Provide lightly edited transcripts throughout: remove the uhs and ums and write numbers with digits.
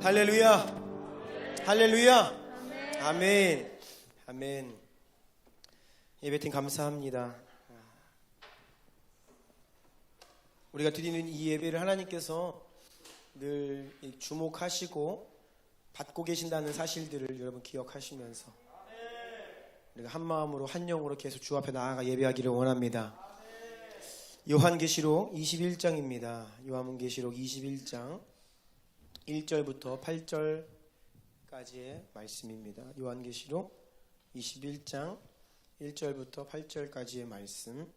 할렐루야. 할렐루야. 아멘. 아멘. 예배팀 감사합니다. 우리가 드리는 이 예배를 하나님께서 늘 주목하시고 받고 계신다는 사실들을 여러분 기억하시면서 우리가 한 마음으로 한 영으로 계속 주 앞에 나아가 예배하기를 원합니다. 요한계시록 21장입니다. 요한계시록 21장 1절부터 8절까지의 말씀입니다. 요한계시록 21장 1절부터 8절까지의 말씀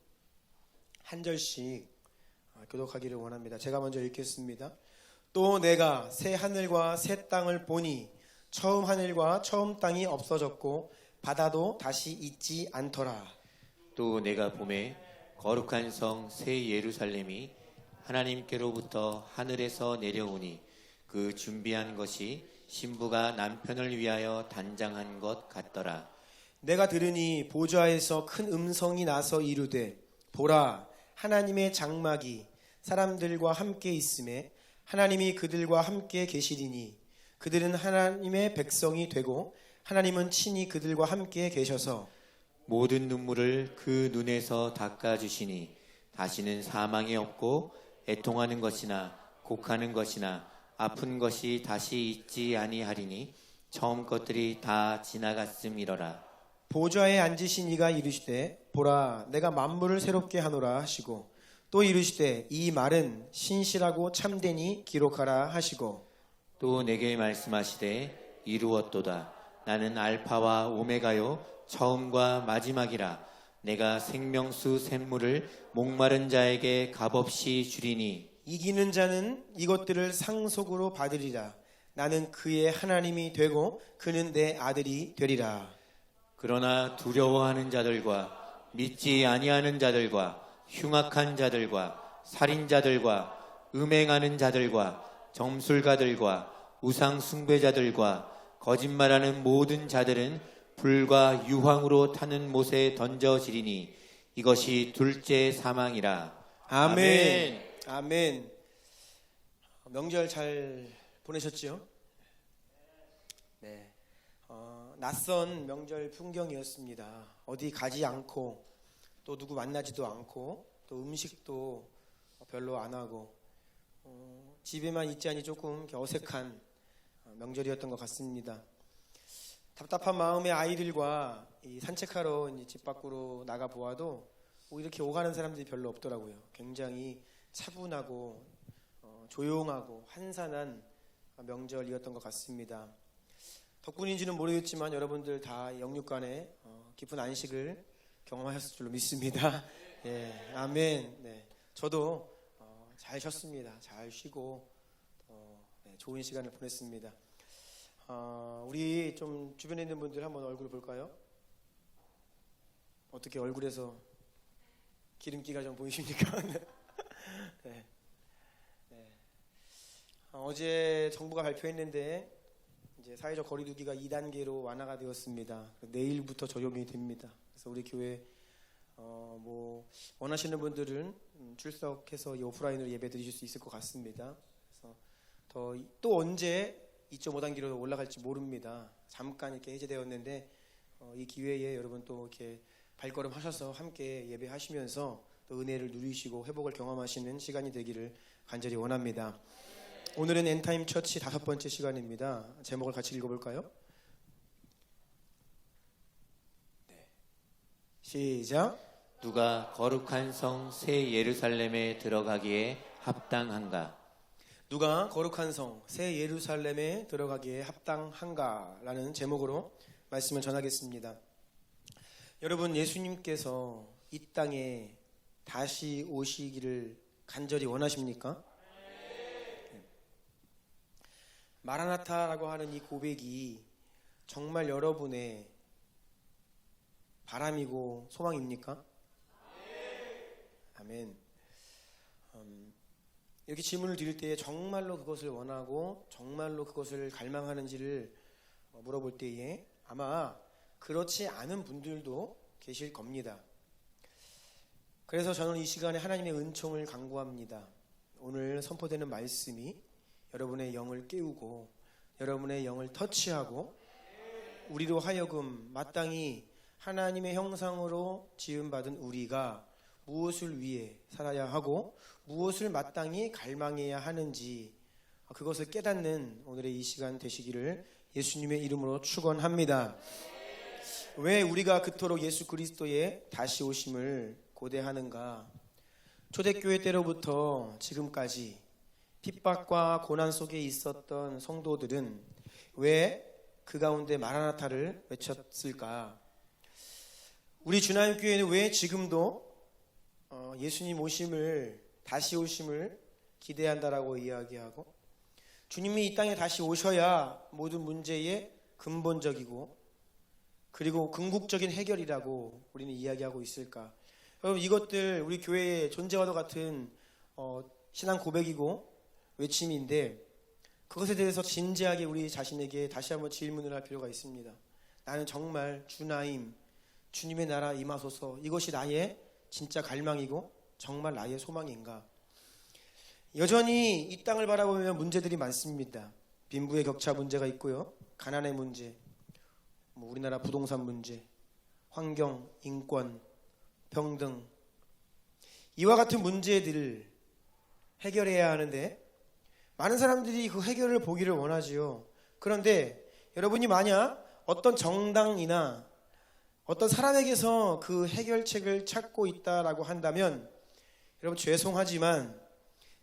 한 절씩 교독하기를 원합니다. 제가 먼저 읽겠습니다. 또 내가 새 하늘과 새 땅을 보니 처음 하늘과 처음 땅이 없어졌고 바다도 다시 있지 않더라. 또 내가 보매 거룩한 성 새 예루살렘이 하나님께로부터 하늘에서 내려오니 그 준비한 것이 신부가 남편을 위하여 단장한 것 같더라. 내가 들으니 보좌에서 큰 음성이 나서 이르되 보라 하나님의 장막이 사람들과 함께 있음에 하나님이 그들과 함께 계시리니 그들은 하나님의 백성이 되고 하나님은 친히 그들과 함께 계셔서 모든 눈물을 그 눈에서 닦아주시니 다시는 사망이 없고 애통하는 것이나 곡하는 것이나 아픈 것이 다시 있지 아니하리니 처음 것들이 다 지나갔음이러라. 보좌에 앉으신 이가 이르시되 보라 내가 만물을 새롭게 하노라 하시고 또 이르시되 이 말은 신실하고 참되니 기록하라 하시고 또 내게 말씀하시되 이루었도다. 나는 알파와 오메가요 처음과 마지막이라. 내가 생명수 샘물을 목마른 자에게 값없이 주리니 이기는 자는 이것들을 상속으로 받으리라. 나는 그의 하나님이 되고 그는 내 아들이 되리라. 그러나 두려워하는 자들과 믿지 아니하는 자들과 흉악한 자들과 살인자들과 음행하는 자들과 점술가들과 우상 숭배자들과 거짓말하는 모든 자들은 불과 유황으로 타는 못에 던져지리니 이것이 둘째 사망이라. 아멘. 아멘. 명절 잘 보내셨지요? 네. 낯선 명절 풍경이었습니다. 어디 가지 않고 또 누구 만나지도 않고 또 음식도 별로 안 하고 집에만 있자니 조금 이렇게 어색한 명절이었던 것 같습니다. 답답한 마음의 아이들과 산책하러 집 밖으로 나가 보아도 이렇게 오가는 사람들이 별로 없더라고요. 굉장히 차분하고 조용하고 한산한 명절이었던 것 같습니다. 덕분인지는 모르겠지만 여러분들 다 영육간에 깊은 안식을 경험하셨을 줄로 믿습니다. 예, 아멘. 네, 저도 잘 쉬었습니다. 잘 쉬고 좋은 시간을 보냈습니다. 우리 좀 주변에 있는 분들 한번 얼굴 볼까요? 어떻게 얼굴에서 기름기가 좀 보이십니까? 네. 네. 어제 정부가 발표했는데 이제 사회적 거리두기가 2단계로 완화가 되었습니다. 내일부터 적용이 됩니다. 그래서 우리 교회 원하시는 분들은 출석해서 이 오프라인으로 예배 드리실 수 있을 것 같습니다. 그래서 또 언제 2.5단계로 올라갈지 모릅니다. 잠깐 이렇게 해제되었는데 이 기회에 여러분 또 이렇게 발걸음 하셔서 함께 예배하시면서 또 은혜를 누리시고 회복을 경험하시는 시간이 되기를 간절히 원합니다. 오늘은 엔타임 처치 5번째 시간입니다. 제목을 같이 읽어볼까요? 네. 시작. 누가 거룩한 성 새 예루살렘에 들어가기에 합당한가? 누가 거룩한 성 새 예루살렘에 들어가기에 합당한가? 라는 제목으로 말씀을 전하겠습니다. 여러분, 예수님께서 이 땅에 다시 오시기를 간절히 원하십니까? 마라나타라고 하는 이 고백이 정말 여러분의 바람이고 소망입니까? 아멘. 이렇게 질문을 드릴 때에 정말로 그것을 원하고 정말로 그것을 갈망하는지를 물어볼 때에 아마 그렇지 않은 분들도 계실 겁니다. 그래서 저는 이 시간에 하나님의 은총을 간구합니다. 오늘 선포되는 말씀이 여러분의 영을 깨우고 여러분의 영을 터치하고 우리로 하여금 마땅히 하나님의 형상으로 지음받은 우리가 무엇을 위해 살아야 하고 무엇을 마땅히 갈망해야 하는지 그것을 깨닫는 오늘의 이 시간 되시기를 예수님의 이름으로 축원합니다. 왜 우리가 그토록 예수 그리스도의 다시 오심을 고대하는가? 초대교회 때로부터 지금까지 핍박과 고난 속에 있었던 성도들은 왜 그 가운데 마라나타를 외쳤을까? 우리 주나님교회는 왜 지금도 예수님 오심을, 다시 오심을 기대한다라고 이야기하고 주님이 이 땅에 다시 오셔야 모든 문제의 근본적이고 그리고 궁극적인 해결이라고 우리는 이야기하고 있을까? 여러분, 이것들 우리 교회의 존재와도 같은 신앙 고백이고 외침인데 그것에 대해서 진지하게 우리 자신에게 다시 한번 질문을 할 필요가 있습니다. 나는 정말 주나임, 주님의 나라 임하소서, 이것이 나의 진짜 갈망이고 정말 나의 소망인가? 여전히 이 땅을 바라보면 문제들이 많습니다. 빈부의 격차 문제가 있고요, 가난의 문제, 우리나라 부동산 문제, 환경, 인권, 평등, 이와 같은 문제들을 해결해야 하는데 많은 사람들이 그 해결을 보기를 원하지요. 그런데 여러분이 만약 어떤 정당이나 어떤 사람에게서 그 해결책을 찾고 있다라고 한다면 여러분, 죄송하지만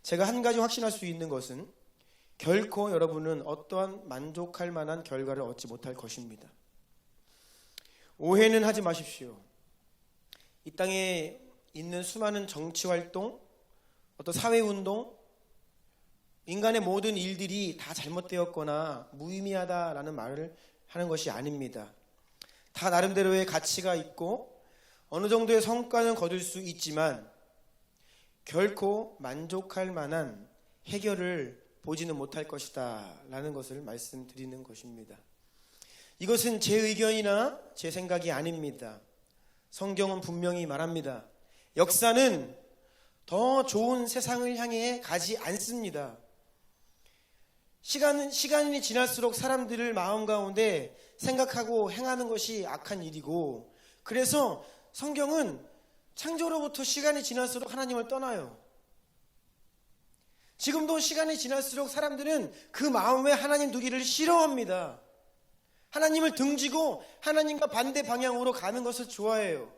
제가 한 가지 확신할 수 있는 것은 결코 여러분은 어떠한 만족할 만한 결과를 얻지 못할 것입니다. 오해는 하지 마십시오. 이 땅에 있는 수많은 정치활동, 어떤 사회운동, 인간의 모든 일들이 다 잘못되었거나 무의미하다라는 말을 하는 것이 아닙니다. 다 나름대로의 가치가 있고 어느 정도의 성과는 거둘 수 있지만 결코 만족할 만한 해결을 보지는 못할 것이다 라는 것을 말씀드리는 것입니다. 이것은 제 의견이나 제 생각이 아닙니다. 성경은 분명히 말합니다. 역사는 더 좋은 세상을 향해 가지 않습니다. 시간이 지날수록 사람들을 마음 가운데 생각하고 행하는 것이 악한 일이고, 그래서 성경은 창조로부터 시간이 지날수록 하나님을 떠나요. 지금도 시간이 지날수록 사람들은 그 마음에 하나님 두기를 싫어합니다. 하나님을 등지고 하나님과 반대 방향으로 가는 것을 좋아해요.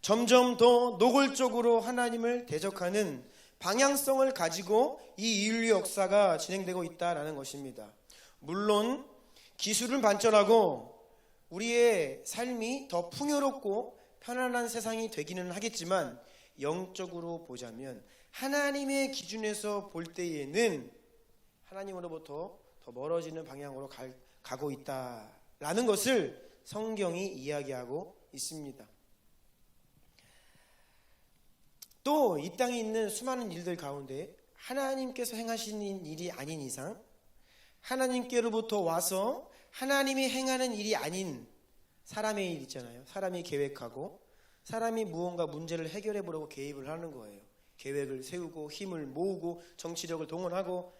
점점 더 노골적으로 하나님을 대적하는 방향성을 가지고 이 인류 역사가 진행되고 있다는 것입니다. 물론 기술은 발전하고 우리의 삶이 더 풍요롭고 편안한 세상이 되기는 하겠지만 영적으로 보자면 하나님의 기준에서 볼 때에는 하나님으로부터 더 멀어지는 방향으로 가고 있다라는 것을 성경이 이야기하고 있습니다. 또 이 땅에 있는 수많은 일들 가운데 하나님께서 행하시는 일이 아닌 이상, 하나님께로부터 와서 하나님이 행하는 일이 아닌 사람의 일 있잖아요. 사람이 계획하고 사람이 무언가 문제를 해결해 보려고 개입을 하는 거예요. 계획을 세우고 힘을 모으고 정치력을 동원하고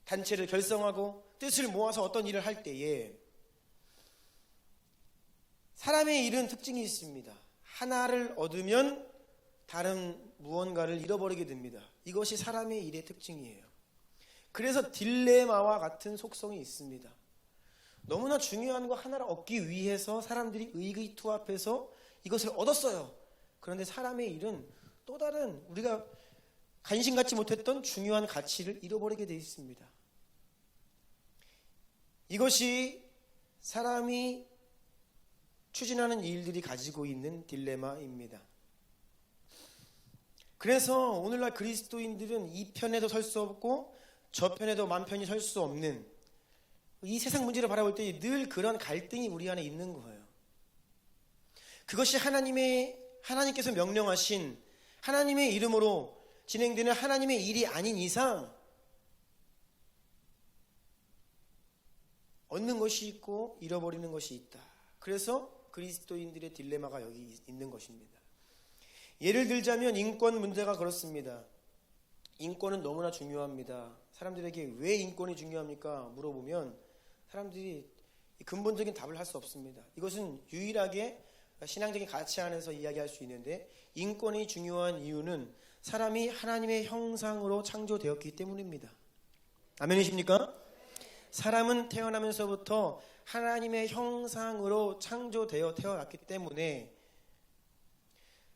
단체를 결성하고 뜻을 모아서 어떤 일을 할 때에 사람의 일은 특징이 있습니다. 하나를 얻으면 다른 무언가를 잃어버리게 됩니다. 이것이 사람의 일의 특징이에요. 그래서 딜레마와 같은 속성이 있습니다. 너무나 중요한 거 하나를 얻기 위해서 사람들이 의기투합해서 이것을 얻었어요. 그런데 사람의 일은 또 다른 우리가 관심 갖지 못했던 중요한 가치를 잃어버리게 되어 있습니다. 이것이 사람이 추진하는 일들이 가지고 있는 딜레마입니다. 그래서 오늘날 그리스도인들은 이 편에도 설 수 없고 저 편에도 맘 편히 설 수 없는 이 세상 문제를 바라볼 때 늘 그런 갈등이 우리 안에 있는 거예요. 그것이 하나님께서 명령하신 하나님의 이름으로 진행되는 하나님의 일이 아닌 이상 얻는 것이 있고 잃어버리는 것이 있다. 그래서 그리스도인들의 딜레마가 여기 있는 것입니다. 예를 들자면 인권 문제가 그렇습니다. 인권은 너무나 중요합니다. 사람들에게 왜 인권이 중요합니까? 물어보면 사람들이 근본적인 답을 할 수 없습니다. 이것은 유일하게 신앙적인 가치 안에서 이야기할 수 있는데, 인권이 중요한 이유는 사람이 하나님의 형상으로 창조되었기 때문입니다. 아멘이십니까? 사람은 태어나면서부터 하나님의 형상으로 창조되어 태어났기 때문에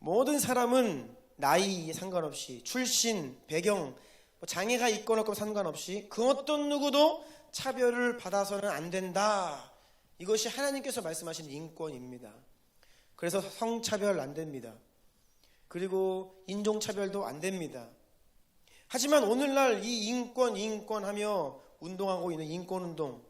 모든 사람은 나이 상관없이, 출신, 배경, 장애가 있거나 없거나 상관없이 그 어떤 누구도 차별을 받아서는 안 된다. 이것이 하나님께서 말씀하신 인권입니다. 그래서 성차별 안 됩니다. 그리고 인종차별도 안 됩니다. 하지만 오늘날 이 인권하며 운동하고 있는 인권운동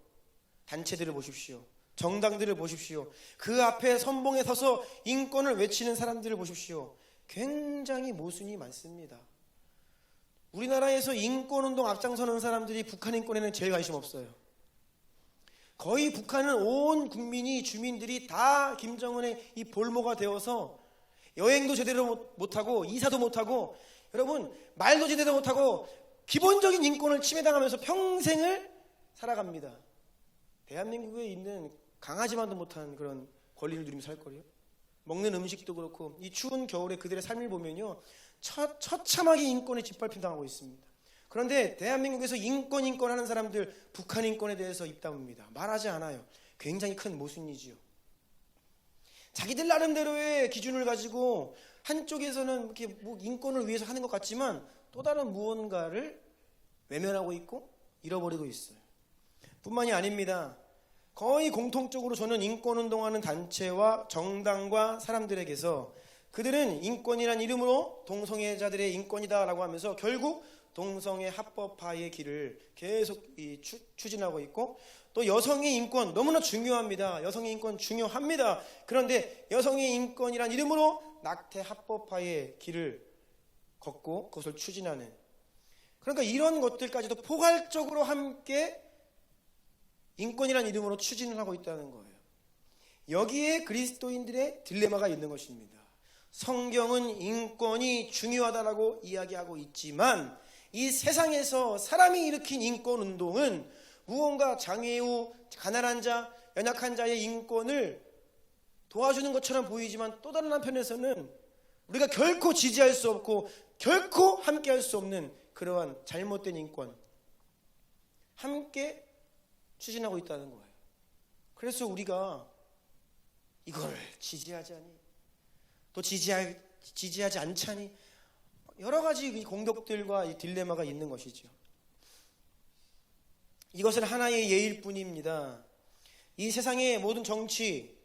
단체들을 보십시오. 정당들을 보십시오. 그 앞에 선봉에 서서 인권을 외치는 사람들을 보십시오. 굉장히 모순이 많습니다. 우리나라에서 인권운동 앞장서는 사람들이 북한 인권에는 제일 관심 없어요. 거의 북한은 온 국민이, 주민들이 다 김정은의 이 볼모가 되어서 여행도 제대로 못하고 이사도 못하고, 여러분 말도 제대로 못하고 기본적인 인권을 침해당하면서 평생을 살아갑니다. 대한민국에 있는 강아지만도 못한 그런 권리를 누리며 살 거예요. 먹는 음식도 그렇고 이 추운 겨울에 그들의 삶을 보면요, 처참하게 인권에 짓밟힌당하고 있습니다. 그런데 대한민국에서 인권 하는 사람들 북한 인권에 대해서 입다뭅니다. 말하지 않아요. 굉장히 큰 모순이지요. 자기들 나름대로의 기준을 가지고 한쪽에서는 이렇게 뭐 인권을 위해서 하는 것 같지만 또 다른 무언가를 외면하고 있고 잃어버리고 있어요. 뿐만이 아닙니다. 거의 공통적으로 저는 인권운동하는 단체와 정당과 사람들에게서 그들은 인권이란 이름으로 동성애자들의 인권이다라고 하면서 결국 동성애 합법화의 길을 계속 추진하고 있고, 또 여성의 인권 너무나 중요합니다. 여성의 인권 중요합니다. 그런데 여성의 인권이란 이름으로 낙태 합법화의 길을 걷고 그것을 추진하는, 그러니까 이런 것들까지도 포괄적으로 함께 인권이란 이름으로 추진을 하고 있다는 거예요. 여기에 그리스도인들의 딜레마가 있는 것입니다. 성경은 인권이 중요하다라고 이야기하고 있지만 이 세상에서 사람이 일으킨 인권운동은 무언가 장애우, 가난한 자, 연약한 자의 인권을 도와주는 것처럼 보이지만 또 다른 한편에서는 우리가 결코 지지할 수 없고 결코 함께할 수 없는 그러한 잘못된 인권 함께 추진하고 있다는 거예요. 그래서 우리가 이걸 지지하자니 또 지지하지 않자니 여러 가지 이 공격들과 이 딜레마가 있는 것이죠. 이것은 하나의 예일 뿐입니다. 이 세상의 모든 정치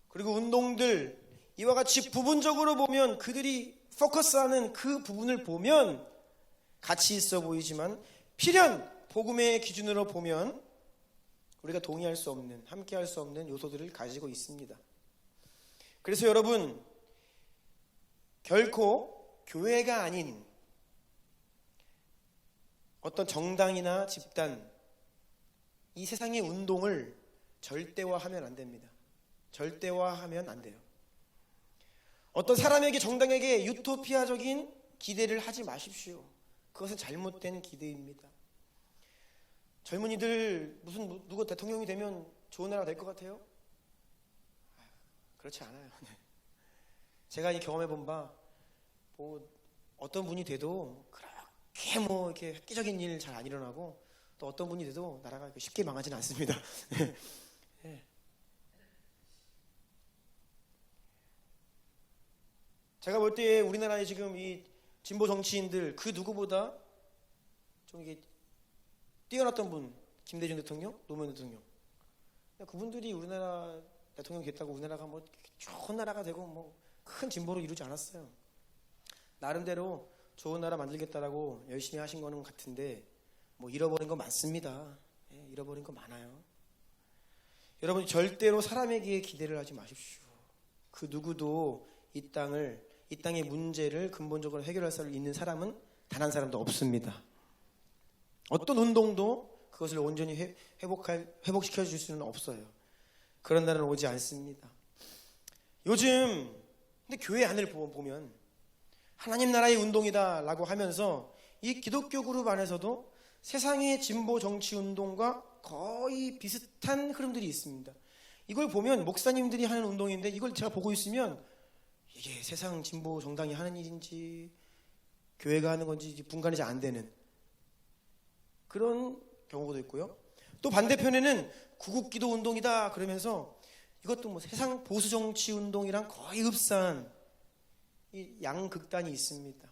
그리고 운동들, 이와 같이 부분적으로 보면 그들이 포커스하는 그 부분을 보면 가치 있어 보이지만 필연 복음의 기준으로 보면 우리가 동의할 수 없는, 함께할 수 없는 요소들을 가지고 있습니다. 그래서 여러분, 결코 교회가 아닌 어떤 정당이나 집단, 이 세상의 운동을 절대화하면 안 됩니다. 절대화하면 안 돼요. 어떤 사람에게, 정당에게 유토피아적인 기대를 하지 마십시오. 그것은 잘못된 기대입니다. 젊은이들 무슨 누구 대통령이 되면 좋은 나라가 될 것 같아요? 그렇지 않아요. 제가 경험해 본 바, 어떤 분이 돼도 그렇게 이렇게 획기적인 일 잘 안 일어나고, 또 어떤 분이 돼도 나라가 쉽게 망하지는 않습니다. 네. 제가 볼 때 우리나라의 지금 이 진보 정치인들 그 누구보다 좀 이게 뛰어났던 분, 김대중 대통령, 노무현 대통령. 그분들이 우리나라 대통령이 됐다고 우리나라가 좋은 나라가 되고 큰 진보를 이루지 않았어요. 나름대로 좋은 나라 만들겠다라고 열심히 하신 거는 같은데 잃어버린 거 많습니다. 잃어버린 거 많아요. 여러분, 절대로 사람에게 기대를 하지 마십시오. 그 누구도 이 땅의 문제를 근본적으로 해결할 수 있는 사람은 단 한 사람도 없습니다. 어떤 운동도 그것을 온전히 회복시켜 줄 수는 없어요. 그런 날은 오지 않습니다. 요즘 근데 교회 안을 보면 하나님 나라의 운동이다 라고 하면서 이 기독교 그룹 안에서도 세상의 진보 정치 운동과 거의 비슷한 흐름들이 있습니다. 이걸 보면 목사님들이 하는 운동인데 이걸 제가 보고 있으면 이게 세상 진보 정당이 하는 일인지 교회가 하는 건지 분간이 잘 안 되는 그런 경우도 있고요. 또 반대편에는 구국기도 운동이다 그러면서 이것도 뭐 세상 보수 정치 운동이랑 거의 흡사한 이 양극단이 있습니다.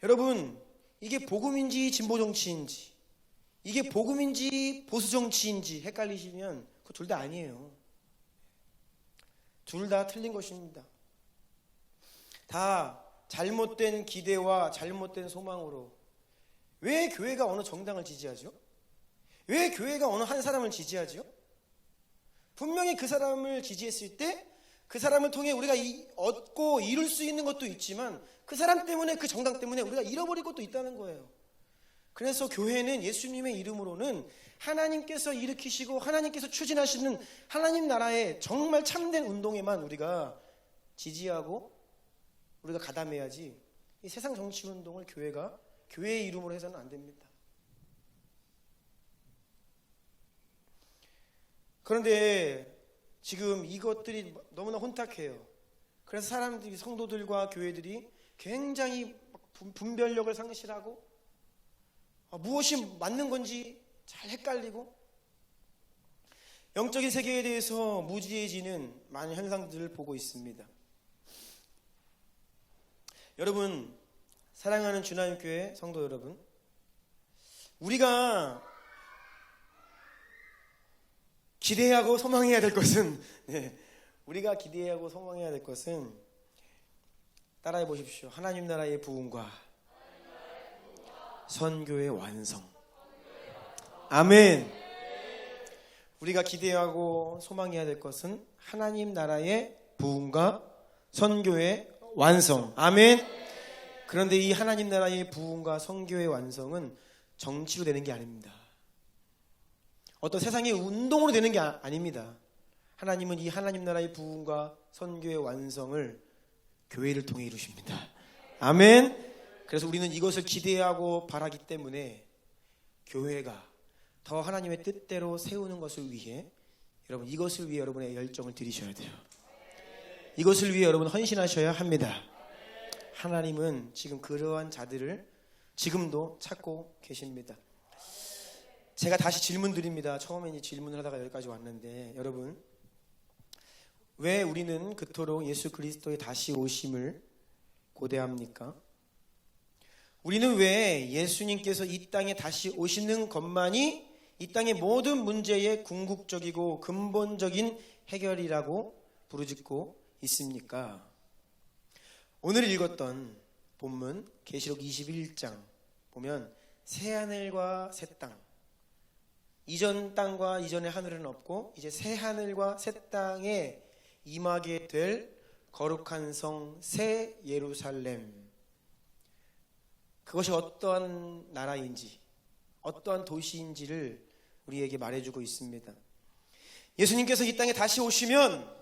여러분, 이게 복음인지 진보 정치인지, 이게 복음인지 보수 정치인지 헷갈리시면 그 둘 다 아니에요. 둘 다 틀린 것입니다. 다 잘못된 기대와 잘못된 소망으로. 왜 교회가 어느 정당을 지지하죠? 왜 교회가 어느 한 사람을 지지하죠? 분명히 그 사람을 지지했을 때 그 사람을 통해 우리가 얻고 이룰 수 있는 것도 있지만 그 사람 때문에, 그 정당 때문에 우리가 잃어버릴 것도 있다는 거예요. 그래서 교회는 예수님의 이름으로는 하나님께서 일으키시고 하나님께서 추진하시는 하나님 나라의 정말 참된 운동에만 우리가 지지하고 우리가 가담해야지, 이 세상 정치 운동을 교회가 교회의 이름으로 해서는 안 됩니다. 그런데 지금 이것들이 너무나 혼탁해요. 그래서 사람들이, 성도들과 교회들이 굉장히 분별력을 상실하고 무엇이 맞는 건지 잘 헷갈리고 영적인 세계에 대해서 무지해지는 많은 현상들을 보고 있습니다. 여러분, 사랑하는 주나님교회 성도 여러분, 우리가 기대하고 소망해야 될 것은 우리가 기대하고 소망해야 될 것은 따라해 보십시오. 하나님 나라의 부흥과 선교의 완성. 아멘. 우리가 기대하고 소망해야 될 것은 하나님 나라의 부흥과 선교의 완성. 아멘. 그런데 이 하나님 나라의 부흥과 선교의 완성은 정치로 되는 게 아닙니다. 어떤 세상의 운동으로 되는 게 아닙니다. 하나님은 이 하나님 나라의 부흥과 선교의 완성을 교회를 통해 이루십니다. 아멘. 그래서 우리는 이것을 기대하고 바라기 때문에 교회가 더 하나님의 뜻대로 세우는 것을 위해, 여러분, 이것을 위해 여러분의 열정을 들이셔야 돼요. 이것을 위해 여러분 헌신하셔야 합니다. 하나님은 지금 그러한 자들을 지금도 찾고 계십니다. 제가 다시 질문 드립니다. 처음에 이 질문을 하다가 여기까지 왔는데, 여러분, 왜 우리는 그토록 예수 그리스도의 다시 오심을 고대합니까? 우리는 왜 예수님께서 이 땅에 다시 오시는 것만이 이 땅의 모든 문제의 궁극적이고 근본적인 해결이라고 부르짖고 있습니까? 오늘 읽었던 본문 계시록 21장 보면 새하늘과 새 땅, 이전 땅과 이전의 하늘은 없고 이제 새 하늘과 새 땅에 임하게 될 거룩한 성 새 예루살렘, 그것이 어떠한 나라인지 어떠한 도시인지를 우리에게 말해주고 있습니다. 예수님께서 이 땅에 다시 오시면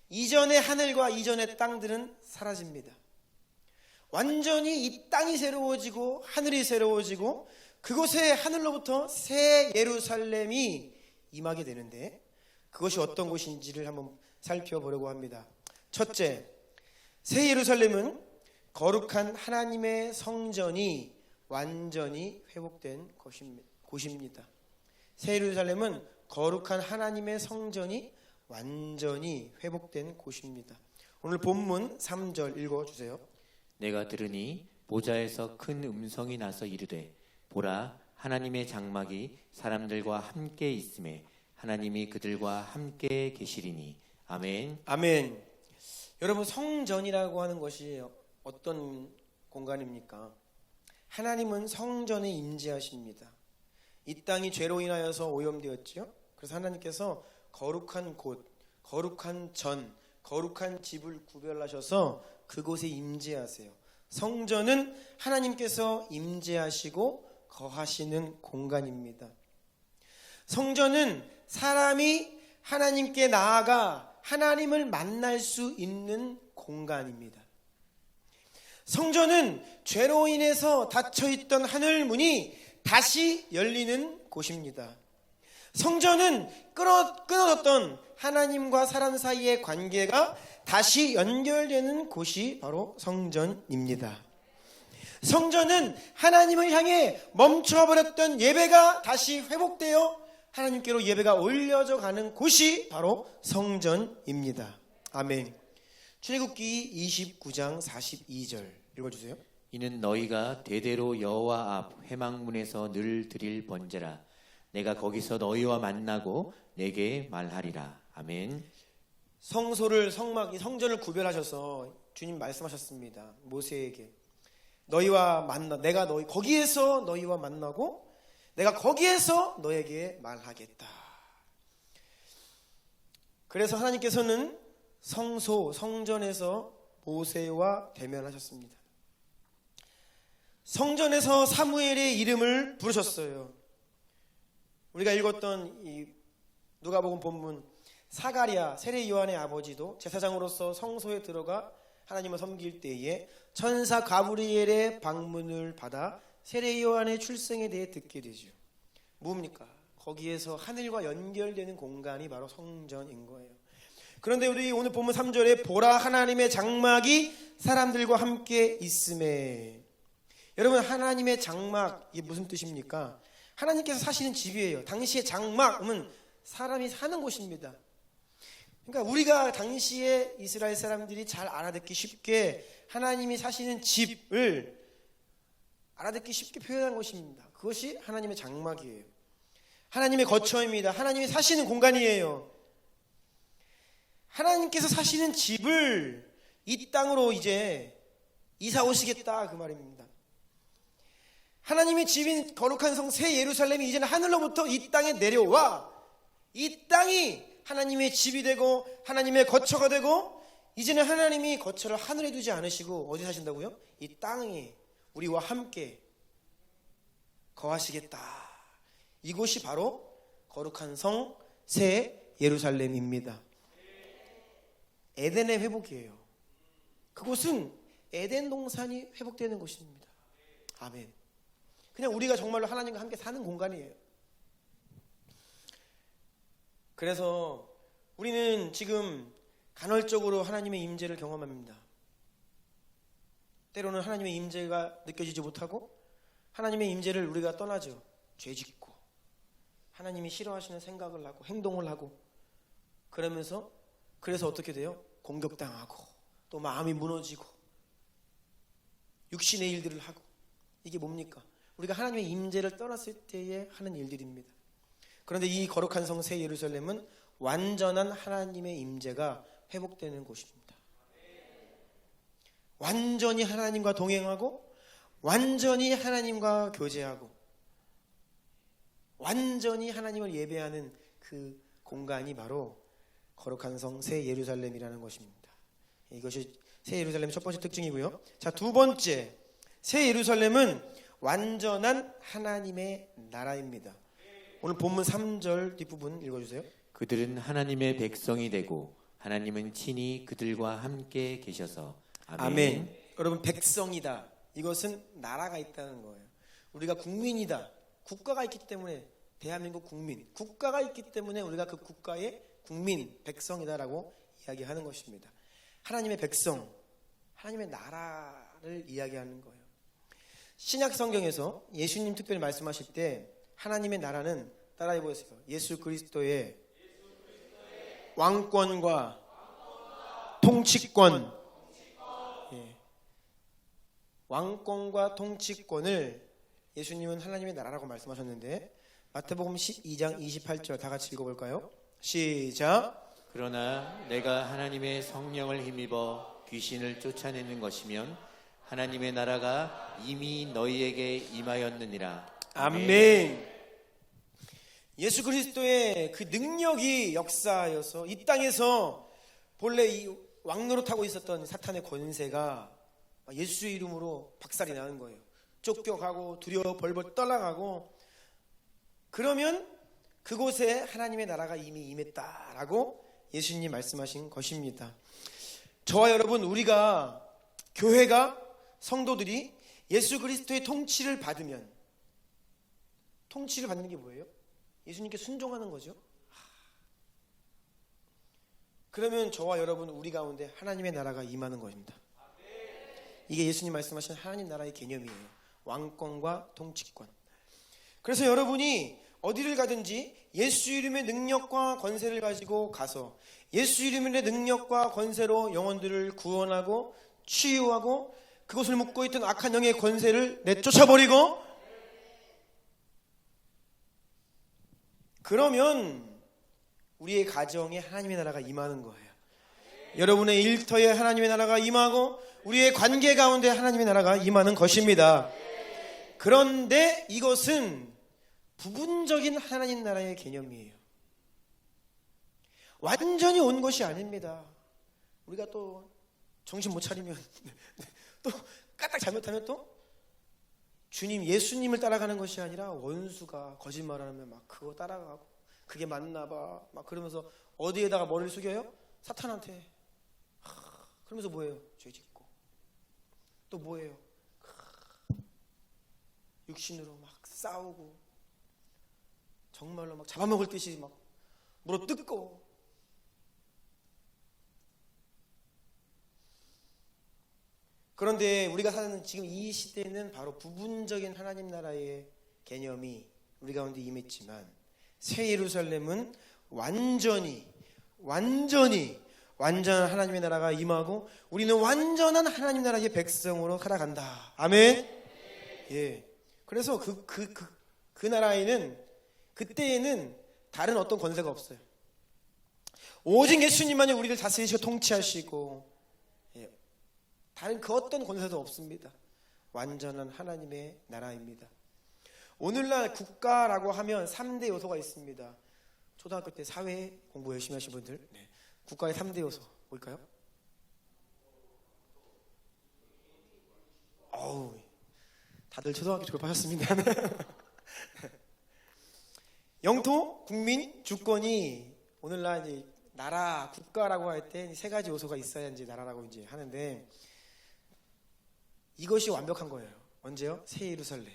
이전의 하늘과 이전의 땅들은 사라집니다. 완전히 이 땅이 새로워지고 하늘이 새로워지고 그곳에 하늘로부터 새 예루살렘이 임하게 되는데, 그것이 어떤 곳인지를 한번 살펴보려고 합니다. 첫째, 새 예루살렘은 거룩한 하나님의 성전이 완전히 회복된 곳입니다. 새 예루살렘은 거룩한 하나님의 성전이 완전히 회복된 곳입니다. 오늘 본문 3절 읽어주세요. 내가 들으니 보좌에서 큰 음성이 나서 이르되 보라, 하나님의 장막이 사람들과 함께 있음에 하나님이 그들과 함께 계시리니. 아멘. 아멘. 여러분, 성전이라고 하는 것이 어떤 공간입니까? 하나님은 성전에 임재하십니다. 이 땅이 죄로 인하여서 오염되었죠. 그래서 하나님께서 거룩한 곳, 거룩한 전, 거룩한 집을 구별하셔서 그곳에 임재하세요. 성전은 하나님께서 임재하시고 거하시는 공간입니다. 성전은 사람이 하나님께 나아가 하나님을 만날 수 있는 공간입니다. 성전은 죄로 인해서 닫혀있던 하늘 문이 다시 열리는 곳입니다. 성전은 끊어졌던 하나님과 사람 사이의 관계가 다시 연결되는 곳이 바로 성전입니다. 성전은 하나님을 향해 멈춰버렸던 예배가 다시 회복되어 하나님께로 예배가 올려져 가는 곳이 바로 성전입니다. 아멘. 출애굽기 29장 42절 읽어주세요. 이는 너희가 대대로 여호와 앞 회막문에서 늘 드릴 번제라. 내가 거기서 너희와 만나고 내게 말하리라. 아멘. 성소를 성전을 구별하셔서 주님 말씀하셨습니다. 모세에게 내가 거기에서 너희와 만나고 내가 거기에서 너에게 말하겠다. 그래서 하나님께서는 성전에서 모세와 대면하셨습니다. 성전에서 사무엘의 이름을 부르셨어요. 우리가 읽었던 이 누가복음 본문 사가랴 세례 요한의 아버지도 제사장으로서 성소에 들어가 하나님을 섬길 때에 천사 가브리엘의 방문을 받아 세례 요한의 출생에 대해 듣게 되죠. 뭡니까? 거기에서 하늘과 연결되는 공간이 바로 성전인 거예요. 그런데 우리 오늘 본문 3절에 보라 하나님의 장막이 사람들과 함께 있음에, 여러분 하나님의 장막 이게 무슨 뜻입니까? 하나님께서 사시는 집이에요. 당시의 장막은 사람이 사는 곳입니다. 그러니까 우리가 당시에 이스라엘 사람들이 잘 알아듣기 쉽게 하나님이 사시는 집을 알아듣기 쉽게 표현한 것입니다. 그것이 하나님의 장막이에요. 하나님의 거처입니다. 하나님이 사시는 공간이에요. 하나님께서 사시는 집을 이 땅으로 이제 이사 오시겠다 그 말입니다. 하나님의 집인 거룩한 성 새 예루살렘이 이제는 하늘로부터 이 땅에 내려와 이 땅이 하나님의 집이 되고 하나님의 거처가 되고, 이제는 하나님이 거처를 하늘에 두지 않으시고 어디 사신다고요? 이 땅에 우리와 함께 거하시겠다. 이곳이 바로 거룩한 성 새 예루살렘입니다. 에덴의 회복이에요. 그곳은 에덴 동산이 회복되는 곳입니다. 아멘. 그냥 우리가 정말로 하나님과 함께 사는 공간이에요. 그래서 우리는 지금 간헐적으로 하나님의 임재를 경험합니다. 때로는 하나님의 임재가 느껴지지 못하고 하나님의 임재를 우리가 떠나죠. 죄짓고 하나님이 싫어하시는 생각을 하고 행동을 하고 그러면서 그래서 어떻게 돼요? 공격당하고 또 마음이 무너지고 육신의 일들을 하고, 이게 뭡니까? 우리가 하나님의 임재를 떠났을 때에 하는 일들입니다. 그런데 이 거룩한 성 새 예루살렘은 완전한 하나님의 임재가 회복되는 곳입니다. 완전히 하나님과 동행하고 완전히 하나님과 교제하고 완전히 하나님을 예배하는 그 공간이 바로 거룩한 성 새 예루살렘이라는 것입니다. 이것이 새 예루살렘의 첫 번째 특징이고요. 자, 두 번째, 새 예루살렘은 완전한 하나님의 나라입니다. 오늘 본문 3절 뒷부분 읽어주세요. 그들은 하나님의 백성이 되고 하나님은 친히 그들과 함께 계셔서. 아멘. 아멘. 여러분, 백성이다. 이것은 나라가 있다는 거예요. 우리가 국민이다. 국가가 있기 때문에, 대한민국 국민, 국가가 있기 때문에 우리가 그 국가의 국민, 백성이다라고 이야기하는 것입니다. 하나님의 백성, 하나님의 나라를 이야기하는 거예요. 신약 성경에서 예수님 특별히 말씀하실 때 하나님의 나라는, 따라해 보세요. 예수 그리스도의 왕권과 통치권, 왕권과 통치권을 예수님은 하나님의 나라라고 말씀하셨는데, 마태복음 12장 28절 다 같이 읽어볼까요? 시작. 그러나 내가 하나님의 성령을 힘입어 귀신을 쫓아내는 것이면 하나님의 나라가 이미 너희에게 임하였느니라. 아멘. 예수 그리스도의 그 능력이 역사하여서 이 땅에서 본래 이 왕노릇하고 있었던 사탄의 권세가 예수의 이름으로 박살이 나는 거예요. 쫓겨가고 두려워 벌벌 떠나가고, 그러면 그곳에 하나님의 나라가 이미 임했다라고 예수님 말씀하신 것입니다. 저와 여러분, 우리가 교회가 성도들이 예수 그리스도의 통치를 받으면, 통치를 받는 게 뭐예요? 예수님께 순종하는 거죠. 그러면 저와 여러분 우리 가운데 하나님의 나라가 임하는 것입니다. 이게 예수님 말씀하신 하나님 나라의 개념이에요. 왕권과 통치권. 그래서 여러분이 어디를 가든지 예수 이름의 능력과 권세를 가지고 가서 예수 이름의 능력과 권세로 영혼들을 구원하고 치유하고 그것을 묶고 있던 악한 영의 권세를 내쫓아버리고, 그러면 우리의 가정에 하나님의 나라가 임하는 거예요. 여러분의 일터에 하나님의 나라가 임하고 우리의 관계 가운데 하나님의 나라가 임하는 것입니다. 그런데 이것은 부분적인 하나님 나라의 개념이에요. 완전히 온 것이 아닙니다. 우리가 또 정신 못 차리면 또 까딱 잘못하면 또 주님 예수님을 따라가는 것이 아니라 원수가 거짓말하면 막 그거 따라가고 그게 맞나 봐 막 그러면서 어디에다가 머리를 숙여요? 사탄한테. 그러면서 뭐예요? 죄 짓고. 또 뭐예요? 육신으로 막 싸우고 정말로 막 잡아먹을 듯이 막 물어뜯고. 그런데 우리가 사는 지금 이 시대는 바로 부분적인 하나님 나라의 개념이 우리 가운데 임했지만 새 예루살렘은 완전한 하나님의 나라가 임하고 우리는 완전한 하나님 나라의 백성으로 살아간다. 아멘. 예. 그래서 그 나라에는 그때에는 다른 어떤 권세가 없어요. 오직 예수님만이 우리를 다스리시고 통치하시고, 예. 다른 그 어떤 권세도 없습니다. 완전한 하나님의 나라입니다. 오늘날 국가라고 하면 3대 요소가 있습니다. 초등학교 때 사회 공부 열심히 하신 분들, 네. 국가의 3대 요소 뭘까요? 다들 초등학교 졸업하셨습니다. 영토, 국민, 주권이 오늘날 이제 나라, 국가라고 할 때 세 가지 요소가 있어야 이제 나라라고 이제 하는데, 이것이 완벽한 거예요. 언제요? 새 예루살렘.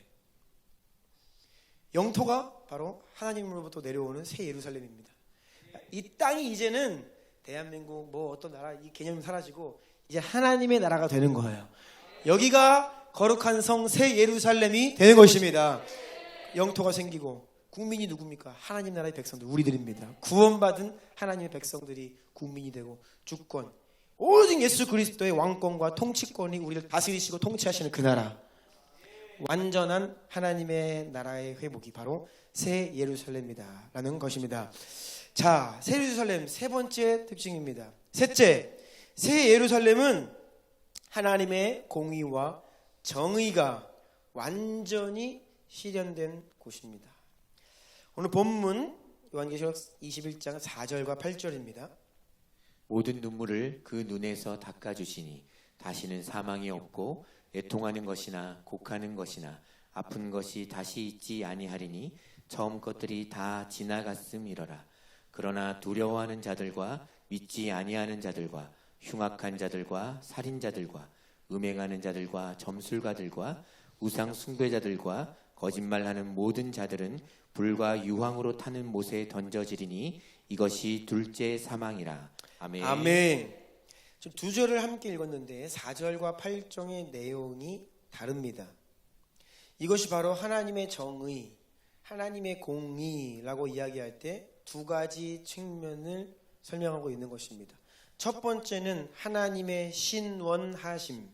영토가 바로 하나님으로부터 내려오는 새 예루살렘입니다. 이 땅이 이제는 대한민국 뭐 어떤 나라 이 개념이 사라지고 이제 하나님의 나라가 되는 거예요. 여기가 거룩한 성 새 예루살렘이 되는 것입니다. 영토가 생기고 국민이 누굽니까? 하나님 나라의 백성들, 우리들입니다. 구원받은 하나님의 백성들이 국민이 되고, 주권, 오직 예수 그리스도의 왕권과 통치권이 우리를 다스리시고 통치하시는 그 나라, 완전한 하나님의 나라의 회복이 바로 새 예루살렘이다 라는 것입니다. 자, 새 예루살렘 세 번째 특징입니다. 셋째, 새 예루살렘은 하나님의 공의와 정의가 완전히 실현된 곳입니다. 오늘 본문 요한계시록 21장 4절과 8절입니다. 모든 눈물을 그 눈에서 닦아주시니 다시는 사망이 없고 애통하는 것이나 곡하는 것이나 아픈 것이 다시 있지 아니하리니 처음 것들이 다 지나갔음이러라. 그러나 두려워하는 자들과 믿지 아니하는 자들과 흉악한 자들과 살인자들과 음행하는 자들과 점술가들과 우상 숭배자들과 거짓말하는 모든 자들은 불과 유황으로 타는 못에 던져지리니 이것이 둘째 사망이라. 아멘. 아멘. 지금 두 절을 함께 읽었는데 4절과 8절의 내용이 다릅니다. 이것이 바로 하나님의 정의, 하나님의 공의라고 이야기할 때 두 가지 측면을 설명하고 있는 것입니다. 첫 번째는 하나님의 신원하심,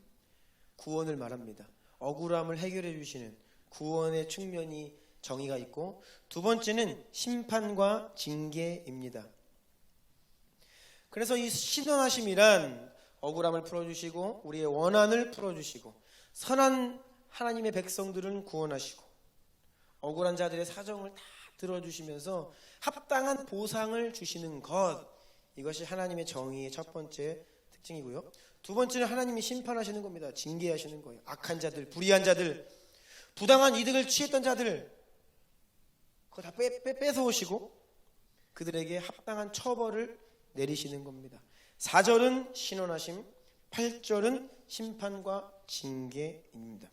구원을 말합니다. 억울함을 해결해 주시는 구원의 측면이 정의가 있고, 두 번째는 심판과 징계입니다. 그래서 이 신원하심이란 억울함을 풀어주시고 우리의 원한을 풀어주시고 선한 하나님의 백성들은 구원하시고 억울한 자들의 사정을 다 들어주시면서 합당한 보상을 주시는 것, 이것이 하나님의 정의의 첫 번째 특징이고요. 두 번째는 하나님이 심판하시는 겁니다. 징계하시는 거예요. 악한 자들, 불의한 자들, 부당한 이득을 취했던 자들 그거 다 뺏어오시고 그들에게 합당한 처벌을 내리시는 겁니다. 4절은 신원하심, 8절은 심판과 징계입니다.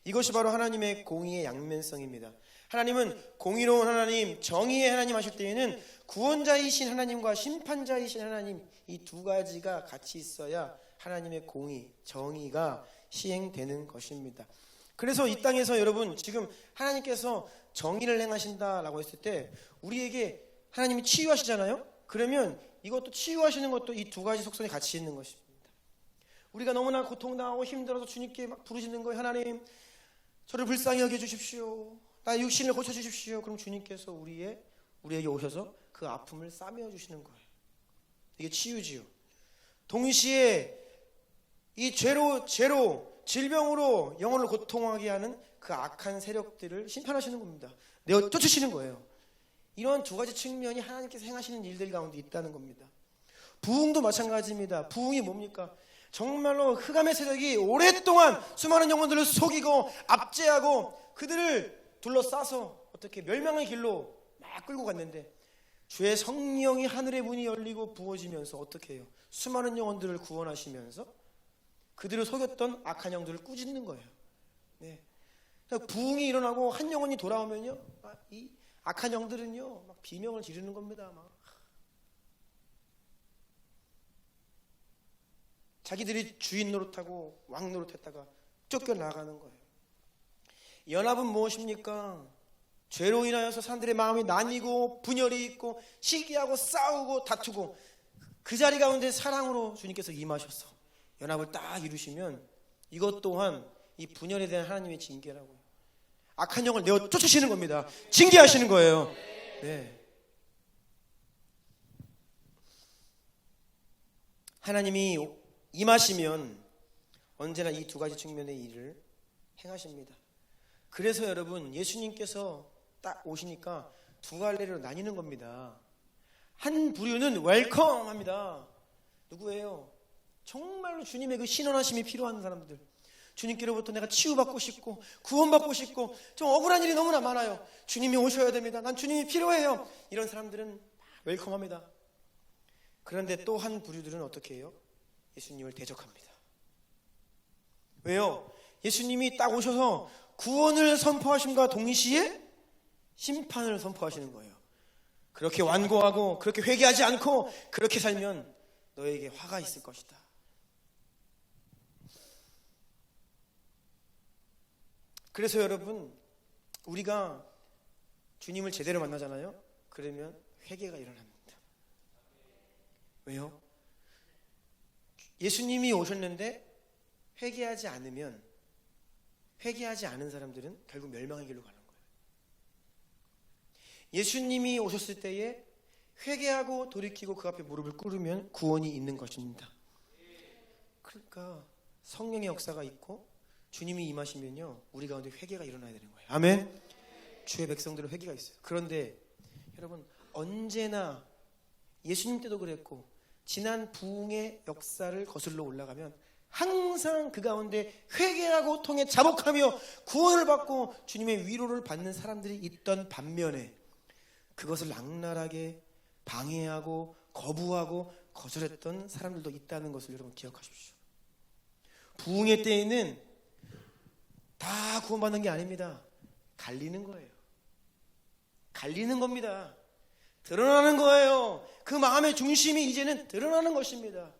이것이 바로 하나님의 공의의 양면성입니다. 하나님은 공의로운 하나님, 정의의 하나님 하실 때에는 구원자이신 하나님과 심판자이신 하나님, 이 두 가지가 같이 있어야 하나님의 공의, 정의가 시행되는 것입니다. 그래서 이 땅에서 여러분 지금 하나님께서 정의를 행하신다라고 했을 때 우리에게 하나님이 치유하시잖아요. 그러면 이것도 치유하시는 것도 이 두 가지 속성이 같이 있는 것입니다. 우리가 너무나 고통당하고 힘들어서 주님께 막 부르짖는 거예요. 하나님, 저를 불쌍히 여겨주십시오. 나의 육신을 고쳐주십시오. 그럼 주님께서 우리에게 오셔서 그 아픔을 싸매어 주시는 거예요. 이게 치유지요. 동시에 이 죄로 질병으로 영혼을 고통하게 하는 그 악한 세력들을 심판하시는 겁니다. 내어 쫓으시는 거예요. 이런 두 가지 측면이 하나님께서 행하시는 일들 가운데 있다는 겁니다. 부흥도 마찬가지입니다. 부흥이 뭡니까? 정말로 흑암의 세력이 오랫동안 수많은 영혼들을 속이고 압제하고 그들을 둘러싸서 어떻게 멸망의 길로 막 끌고 갔는데 주의 성령이 하늘의 문이 열리고 부어지면서 어떻게 해요? 수많은 영혼들을 구원하시면서 그들을 속였던 악한 영들을 꾸짖는 거예요. 네. 부흥이 일어나고 한 영혼이 돌아오면요, 이 악한 영들은요 막 비명을 지르는 겁니다. 막. 자기들이 주인 노릇하고 왕 노릇했다가 쫓겨나가는 거예요. 연합은 무엇입니까? 죄로 인하여서 사람들의 마음이 나뉘고 분열이 있고 시기하고 싸우고 다투고 그 자리 가운데 사랑으로 주님께서 임하셔서 연합을 딱 이루시면 이것 또한 이 분열에 대한 하나님의 징계라고요. 악한 영을 내어 쫓으시는 겁니다. 징계하시는 거예요. 네. 하나님이 임하시면 언제나 이 두 가지 측면의 일을 행하십니다. 그래서 여러분 예수님께서 딱 오시니까 두 갈래로 나뉘는 겁니다. 한 부류는 웰컴합니다. 누구예요? 정말로 주님의 그 신원하심이 필요한 사람들, 주님께로부터 내가 치유받고 싶고 구원받고 싶고 좀 억울한 일이 너무나 많아요. 주님이 오셔야 됩니다. 난 주님이 필요해요. 이런 사람들은 웰컴합니다. 그런데 또 한 부류들은 어떻게 해요? 예수님을 대적합니다. 왜요? 예수님이 딱 오셔서 구원을 선포하심과 동시에 심판을 선포하시는 거예요. 그렇게 완고하고 그렇게 회개하지 않고 그렇게 살면 너에게 화가 있을 것이다. 그래서 여러분 우리가 주님을 제대로 만나잖아요. 그러면 회개가 일어납니다. 왜요? 예수님이 오셨는데 회개하지 않으면 회개하지 않은 사람들은 결국 멸망의 길로 가는 거예요. 예수님이 오셨을 때에 회개하고 돌이키고 그 앞에 무릎을 꿇으면 구원이 있는 것입니다. 그러니까 성령의 역사가 있고 주님이 임하시면요 우리 가운데 회개가 일어나야 되는 거예요. 아멘. 주의 백성들은 회개가 있어요. 그런데 여러분 언제나 예수님 때도 그랬고 지난 부흥의 역사를 거슬러 올라가면 항상 그 가운데 회개하고 통해 자복하며 구원을 받고 주님의 위로를 받는 사람들이 있던 반면에 그것을 악랄하게 방해하고 거부하고 거절했던 사람들도 있다는 것을 여러분 기억하십시오. 부흥의 때에는 다 구원받는 게 아닙니다. 갈리는 거예요. 갈리는 겁니다. 드러나는 거예요. 그 마음의 중심이 이제는 드러나는 것입니다.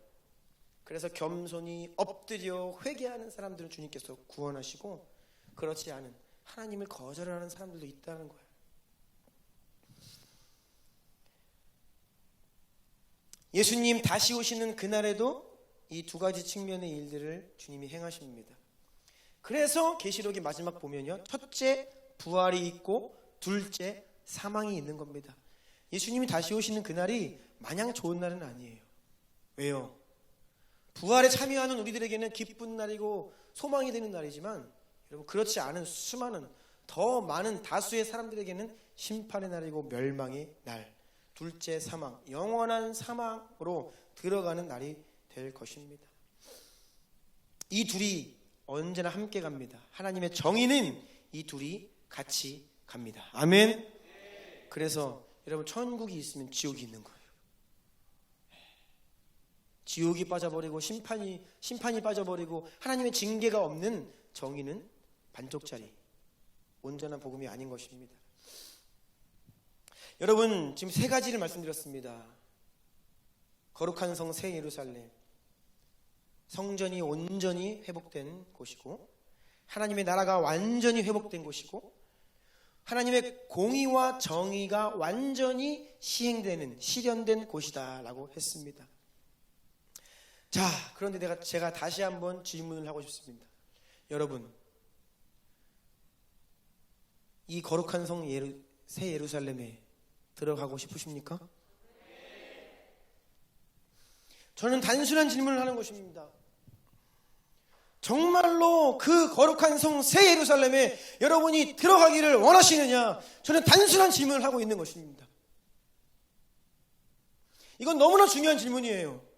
그래서 겸손히 엎드려 회개하는 사람들은 주님께서 구원하시고 그렇지 않은 하나님을 거절하는 사람들도 있다는 거예요. 예수님 다시 오시는 그날에도 이 두 가지 측면의 일들을 주님이 행하십니다. 그래서 계시록의 마지막 보면요, 첫째 부활이 있고 둘째 사망이 있는 겁니다. 예수님이 다시 오시는 그날이 마냥 좋은 날은 아니에요. 왜요? 부활에 참여하는 우리들에게는 기쁜 날이고 소망이 되는 날이지만 여러분 그렇지 않은 수많은 더 많은 다수의 사람들에게는 심판의 날이고 멸망의 날, 둘째 사망, 영원한 사망으로 들어가는 날이 될 것입니다. 이 둘이 언제나 함께 갑니다. 하나님의 정의는 이 둘이 같이 갑니다. 아멘. 그래서 여러분 천국이 있으면 지옥이 있는 거예요. 지옥이 빠져버리고 심판이 빠져버리고 하나님의 징계가 없는 정의는 반쪽짜리, 온전한 복음이 아닌 것입니다. 여러분, 지금 세 가지를 말씀드렸습니다. 거룩한 성 새 예루살렘, 성전이 온전히 회복된 곳이고, 하나님의 나라가 완전히 회복된 곳이고, 하나님의 공의와 정의가 완전히 시행되는, 실현된 곳이다라고 했습니다. 자, 그런데 제가 다시 한번 질문을 하고 싶습니다. 여러분, 이 거룩한 성 새 예루살렘에 들어가고 싶으십니까? 저는 단순한 질문을 하는 것입니다. 정말로 그 거룩한 성 새 예루살렘에 여러분이 들어가기를 원하시느냐? 저는 단순한 질문을 하고 있는 것입니다. 이건 너무나 중요한 질문이에요.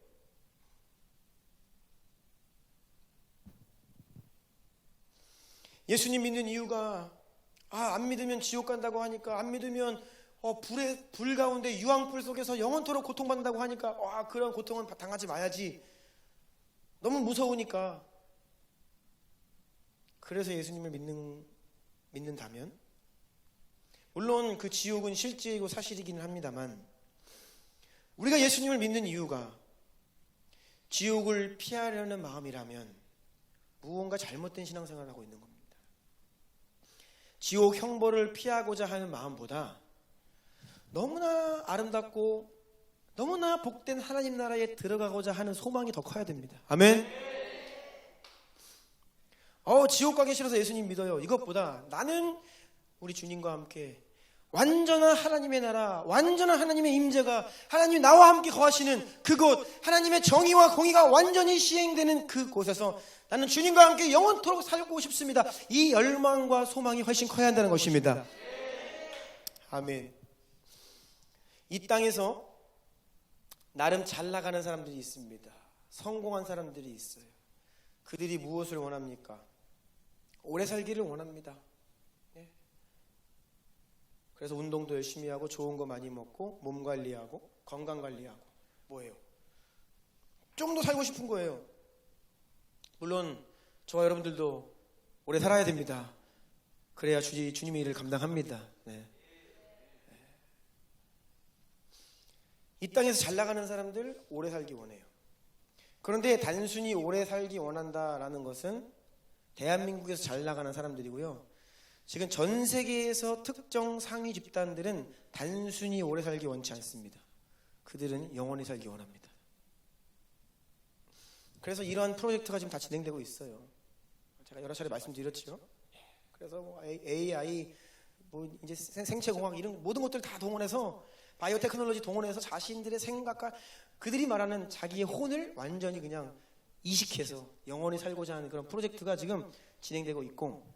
예수님 믿는 이유가 안 믿으면 지옥 간다고 하니까, 안 믿으면 불 가운데 유황불 속에서 영원토록 고통받는다고 하니까 그런 고통은 당하지 마야지, 너무 무서우니까. 그래서 예수님을 믿는다면, 물론 그 지옥은 실제이고 사실이기는 합니다만, 우리가 예수님을 믿는 이유가 지옥을 피하려는 마음이라면 무언가 잘못된 신앙생활을 하고 있는 겁니다. 지옥 형벌을 피하고자 하는 마음보다 너무나 아름답고 너무나 복된 하나님 나라에 들어가고자 하는 소망이 더 커야 됩니다. 아멘. 지옥 가기 싫어서 예수님 믿어요. 이것보다 나는 우리 주님과 함께 완전한 하나님의 나라, 완전한 하나님의 임재가, 하나님이 나와 함께 거하시는 그곳, 하나님의 정의와 공의가 완전히 시행되는 그곳에서 나는 주님과 함께 영원토록 살고 싶습니다. 이 열망과 소망이 훨씬 커야 한다는 것입니다. 아멘. 이 땅에서 나름 잘 나가는 사람들이 있습니다. 성공한 사람들이 있어요. 그들이 무엇을 원합니까? 오래 살기를 원합니다. 그래서 운동도 열심히 하고 좋은 거 많이 먹고 몸 관리하고 건강 관리하고 뭐예요? 좀 더 살고 싶은 거예요. 물론 저와 여러분들도 오래 살아야 됩니다. 그래야 주님의 일을 감당합니다. 이 땅에서 잘 나가는 사람들 오래 살기 원해요. 그런데 단순히 오래 살기 원한다라는 것은 대한민국에서 잘 나가는 사람들이고요. 지금 전 세계에서 특정 상위 집단들은 단순히 오래 살기 원치 않습니다. 그들은 영원히 살기 원합니다. 그래서 이러한 프로젝트가 지금 다 진행되고 있어요. 제가 여러 차례 말씀드렸죠. 그래서 AI, 이제 생체공학 이런 모든 것들 다 동원해서, 바이오 테크놀로지 동원해서 자신들의 생각과 그들이 말하는 자기의 혼을 완전히 그냥 이식해서 영원히 살고자 하는 그런 프로젝트가 지금 진행되고 있고,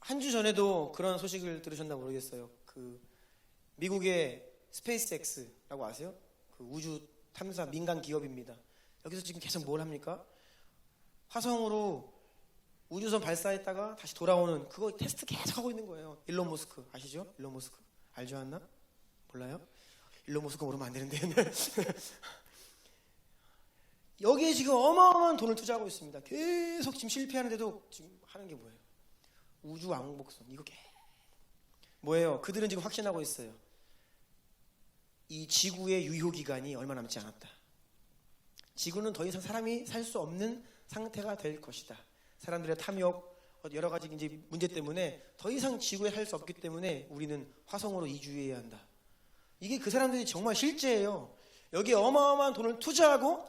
한 주 전에도 그런 소식을 들으셨나 모르겠어요. 그 미국의 스페이스X라고 아세요? 그 우주 탐사 민간 기업입니다. 여기서 지금 계속 뭘 합니까? 화성으로 우주선 발사했다가 다시 돌아오는 그거 테스트 계속 하고 있는 거예요. 일론 머스크 아시죠? 일론 머스크 알죠 않나? 몰라요? 일론 머스크 모르면 안 되는데. 여기에 지금 어마어마한 돈을 투자하고 있습니다. 계속 지금 실패하는데도 지금 하는 게 뭐예요? 우주 왕복선. 이거 뭐예요? 그들은 지금 확신하고 있어요. 이 지구의 유효기간이 얼마 남지 않았다. 지구는 더 이상 사람이 살 수 없는 상태가 될 것이다. 사람들의 탐욕, 여러 가지 이제 문제 때문에 더 이상 지구에 살 수 없기 때문에 우리는 화성으로 이주해야 한다. 이게 그 사람들이 정말 실제예요. 여기에 어마어마한 돈을 투자하고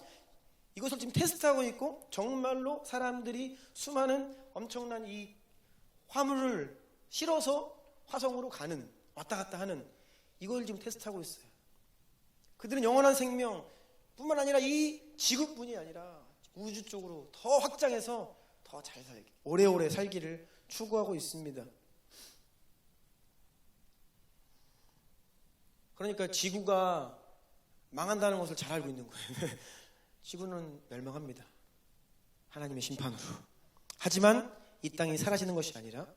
이것을 지금 테스트하고 있고, 정말로 사람들이 수많은 엄청난 이 화물을 실어서 화성으로 가는, 왔다 갔다 하는, 이걸 지금 테스트하고 있어요. 그들은 영원한 생명 뿐만 아니라 이 지구뿐이 아니라 우주 쪽으로 더 확장해서 더 잘 살기, 오래오래 살기를 추구하고 있습니다. 그러니까 지구가 망한다는 것을 잘 알고 있는 거예요. 지구는 멸망합니다. 하나님의 심판으로. 하지만 이 땅이 사라지는 것이 아니라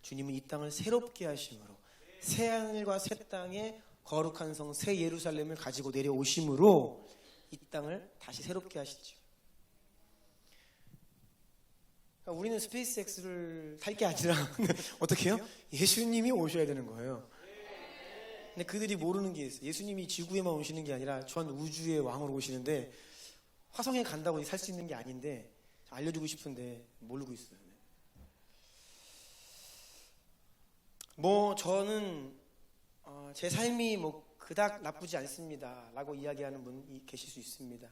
주님은 이 땅을 새롭게 하심으로 새 하늘과 새 땅에 거룩한 성 새 예루살렘을 가지고 내려오심으로 이 땅을 다시 새롭게 하시죠. 그러니까 우리는 스페이스X를 탈 게 아니라 어떻게 해요? 예수님이 오셔야 되는 거예요. 근데 그들이 모르는 게 있어요. 예수님이 지구에만 오시는 게 아니라 전 우주의 왕으로 오시는데 화성에 간다고 살 수 있는 게 아닌데 알려주고 싶은데 모르고 있어요. 저는 제 삶이 그닥 나쁘지 않습니다 라고 이야기하는 분이 계실 수 있습니다.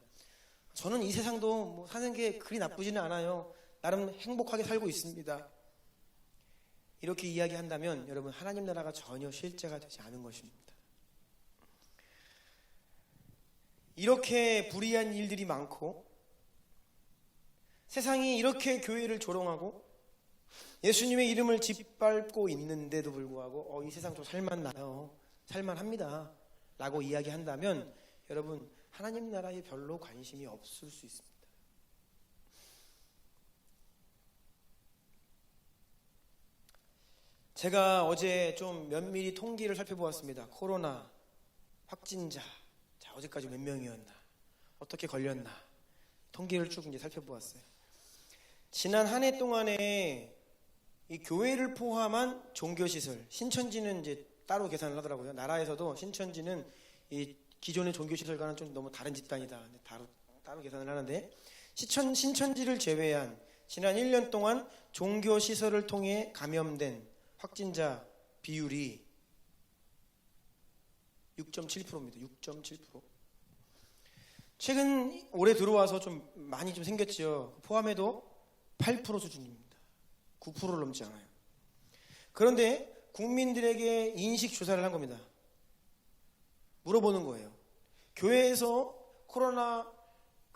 저는 이 세상도 사는 게 그리 나쁘지는 않아요. 나름 행복하게 살고 있습니다. 이렇게 이야기한다면 여러분, 하나님 나라가 전혀 실제가 되지 않은 것입니다. 이렇게 불의한 일들이 많고 세상이 이렇게 교회를 조롱하고 예수님의 이름을 짓밟고 있는데도 불구하고 이 세상 좀 살만나요, 살만합니다 라고 이야기한다면 여러분, 하나님 나라에 별로 관심이 없을 수 있습니다. 제가 어제 좀 면밀히 통계를 살펴보았습니다. 코로나 확진자, 어제까지 몇 명이었나, 어떻게 걸렸나, 통계를 쭉 이제 살펴보았어요. 지난 한 해 동안에 이 교회를 포함한 종교시설, 신천지는 이제 따로 계산을 하더라고요. 나라에서도 신천지는 이 기존의 종교시설과는 좀 너무 다른 집단이다, 따로 계산을 하는데, 신천지를 제외한 지난 1년 동안 종교시설을 통해 감염된 확진자 비율이 6.7%입니다. 6.7%. 최근 올해 들어와서 좀 많이 좀 생겼죠. 포함해도 8% 수준입니다. 9%를 넘지 않아요. 그런데 국민들에게 인식 조사를 한 겁니다. 물어보는 거예요. 교회에서 코로나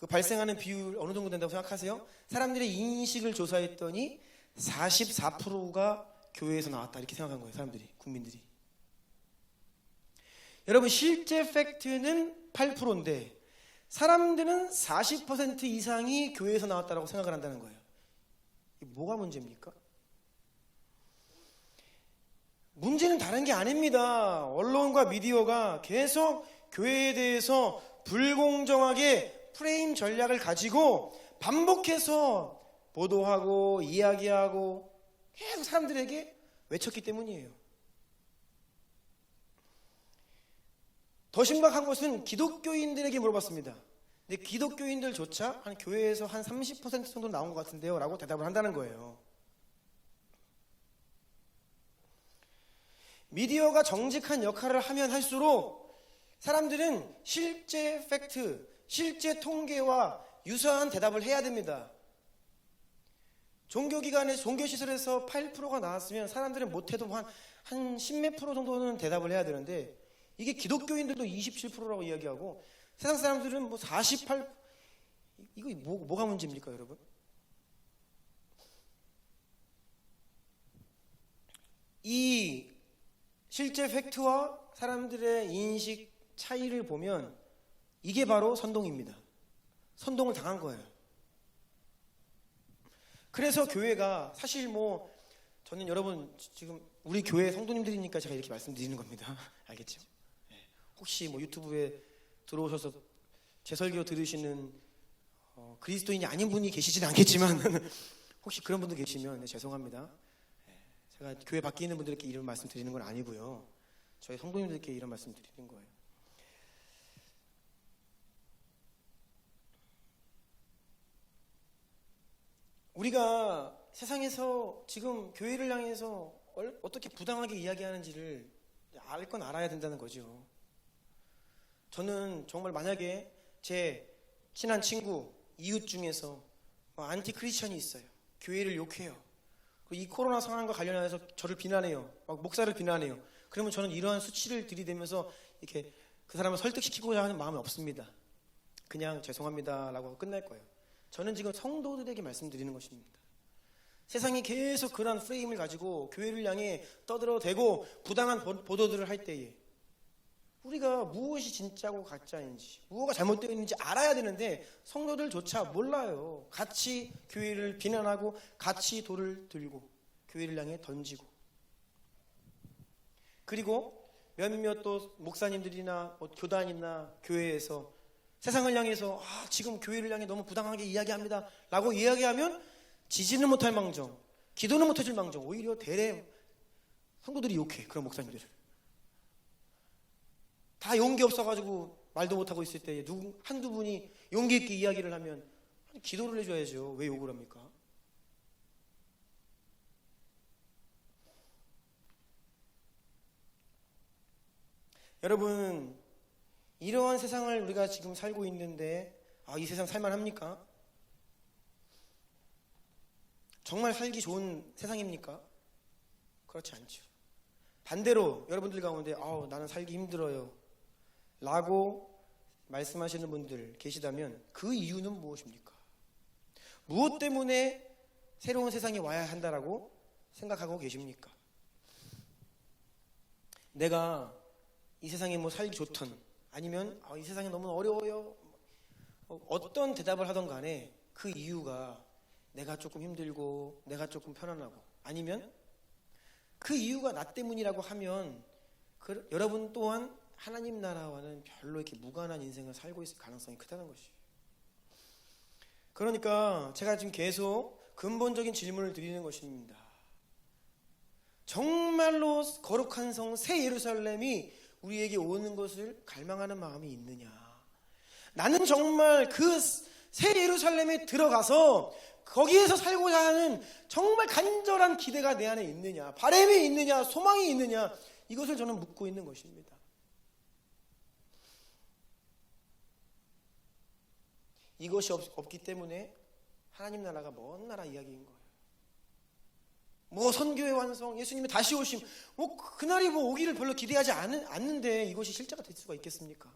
발생하는 비율 어느 정도 된다고 생각하세요? 사람들의 인식을 조사했더니 44%가 교회에서 나왔다, 이렇게 생각한 거예요. 사람들이, 국민들이. 여러분, 실제 팩트는 8%인데 사람들은 40% 이상이 교회에서 나왔다고 생각을 한다는 거예요. 이게 뭐가 문제입니까? 문제는 다른 게 아닙니다. 언론과 미디어가 계속 교회에 대해서 불공정하게 프레임 전략을 가지고 반복해서 보도하고 이야기하고 계속 사람들에게 외쳤기 때문이에요. 더 심각한 것은 기독교인들에게 물어봤습니다. 근데 기독교인들조차 교회에서 한 30% 정도 나온 것 같은데요 라고 대답을 한다는 거예요. 미디어가 정직한 역할을 하면 할수록 사람들은 실제 팩트, 실제 통계와 유사한 대답을 해야 됩니다. 종교기관에, 종교시설에서 8%가 나왔으면 사람들은 못해도 한 10몇 프로 정도는 대답을 해야 되는데, 이게 기독교인들도 27%라고 이야기하고 세상 사람들은 48%. 이거 뭐가 문제입니까, 여러분? 이 실제 팩트와 사람들의 인식 차이를 보면 이게 바로 선동입니다. 선동을 당한 거예요. 그래서 교회가 사실 저는 여러분 지금 우리 교회 성도님들이니까 제가 이렇게 말씀드리는 겁니다. 알겠죠? 혹시 유튜브에 들어오셔서 제 설교 들으시는 그리스도인이 아닌 분이 계시지는 않겠지만 혹시 그런 분들 계시면 죄송합니다. 제가 교회 밖에 있는 분들께 이런 말씀 드리는 건 아니고요. 저희 성도님들께 이런 말씀 드리는 거예요. 우리가 세상에서 지금 교회를 향해서 어떻게 부당하게 이야기하는지를 알 건 알아야 된다는 거죠. 저는 정말 만약에 제 친한 친구, 이웃 중에서 안티 크리스천이 있어요. 교회를 욕해요. 이 코로나 상황과 관련해서 저를 비난해요. 목사를 비난해요. 그러면 저는 이러한 수치를 들이대면서 이렇게 그 사람을 설득시키고자 하는 마음이 없습니다. 그냥 죄송합니다 라고 끝날 거예요. 저는 지금 성도들에게 말씀드리는 것입니다. 세상이 계속 그러한 프레임을 가지고 교회를 향해 떠들어대고 부당한 보도들을 할 때에 우리가 무엇이 진짜고 가짜인지, 무엇가 잘못되어 있는지 알아야 되는데 성도들조차 몰라요. 같이 교회를 비난하고 같이 돌을 들고 교회를 향해 던지고, 그리고 몇몇 또 목사님들이나 뭐 교단이나 교회에서 세상을 향해서 지금 교회를 향해 너무 부당하게 이야기합니다 라고 이야기하면 지지는 못할 망정, 기도는 못해줄 망정, 오히려 대래 성도들이 욕해. 그런 목사님들을 다 용기 없어가지고 말도 못하고 있을 때 한두 분이 용기 있게 이야기를 하면 기도를 해줘야죠. 왜 욕을 합니까? 여러분, 이러한 세상을 우리가 지금 살고 있는데 이 세상 살만합니까? 정말 살기 좋은 세상입니까? 그렇지 않죠. 반대로 여러분들 가운데 나는 살기 힘들어요 라고 말씀하시는 분들 계시다면 그 이유는 무엇입니까? 무엇 때문에 새로운 세상이 와야 한다라고 생각하고 계십니까? 내가 이 세상에 뭐 살기 좋던, 아니면 이 세상이 너무 어려워요, 어떤 대답을 하던 간에 그 이유가 내가 조금 힘들고 내가 조금 편안하고, 아니면 그 이유가 나 때문이라고 하면 여러분 또한 하나님 나라와는 별로 이렇게 무관한 인생을 살고 있을 가능성이 크다는 것이에요. 그러니까 제가 지금 계속 근본적인 질문을 드리는 것입니다. 정말로 거룩한 성 새 예루살렘이 우리에게 오는 것을 갈망하는 마음이 있느냐? 나는 정말 그 새 예루살렘에 들어가서 거기에서 살고자 하는 정말 간절한 기대가 내 안에 있느냐, 바람이 있느냐, 소망이 있느냐, 이것을 저는 묻고 있는 것입니다. 이것이 없기 때문에 하나님 나라가 먼 나라 이야기인 거예요. 뭐 선교의 완성, 예수님의 다시 오심, 뭐 그날이 뭐 오기를 별로 기대하지 않는데 이것이 실제가 될 수가 있겠습니까?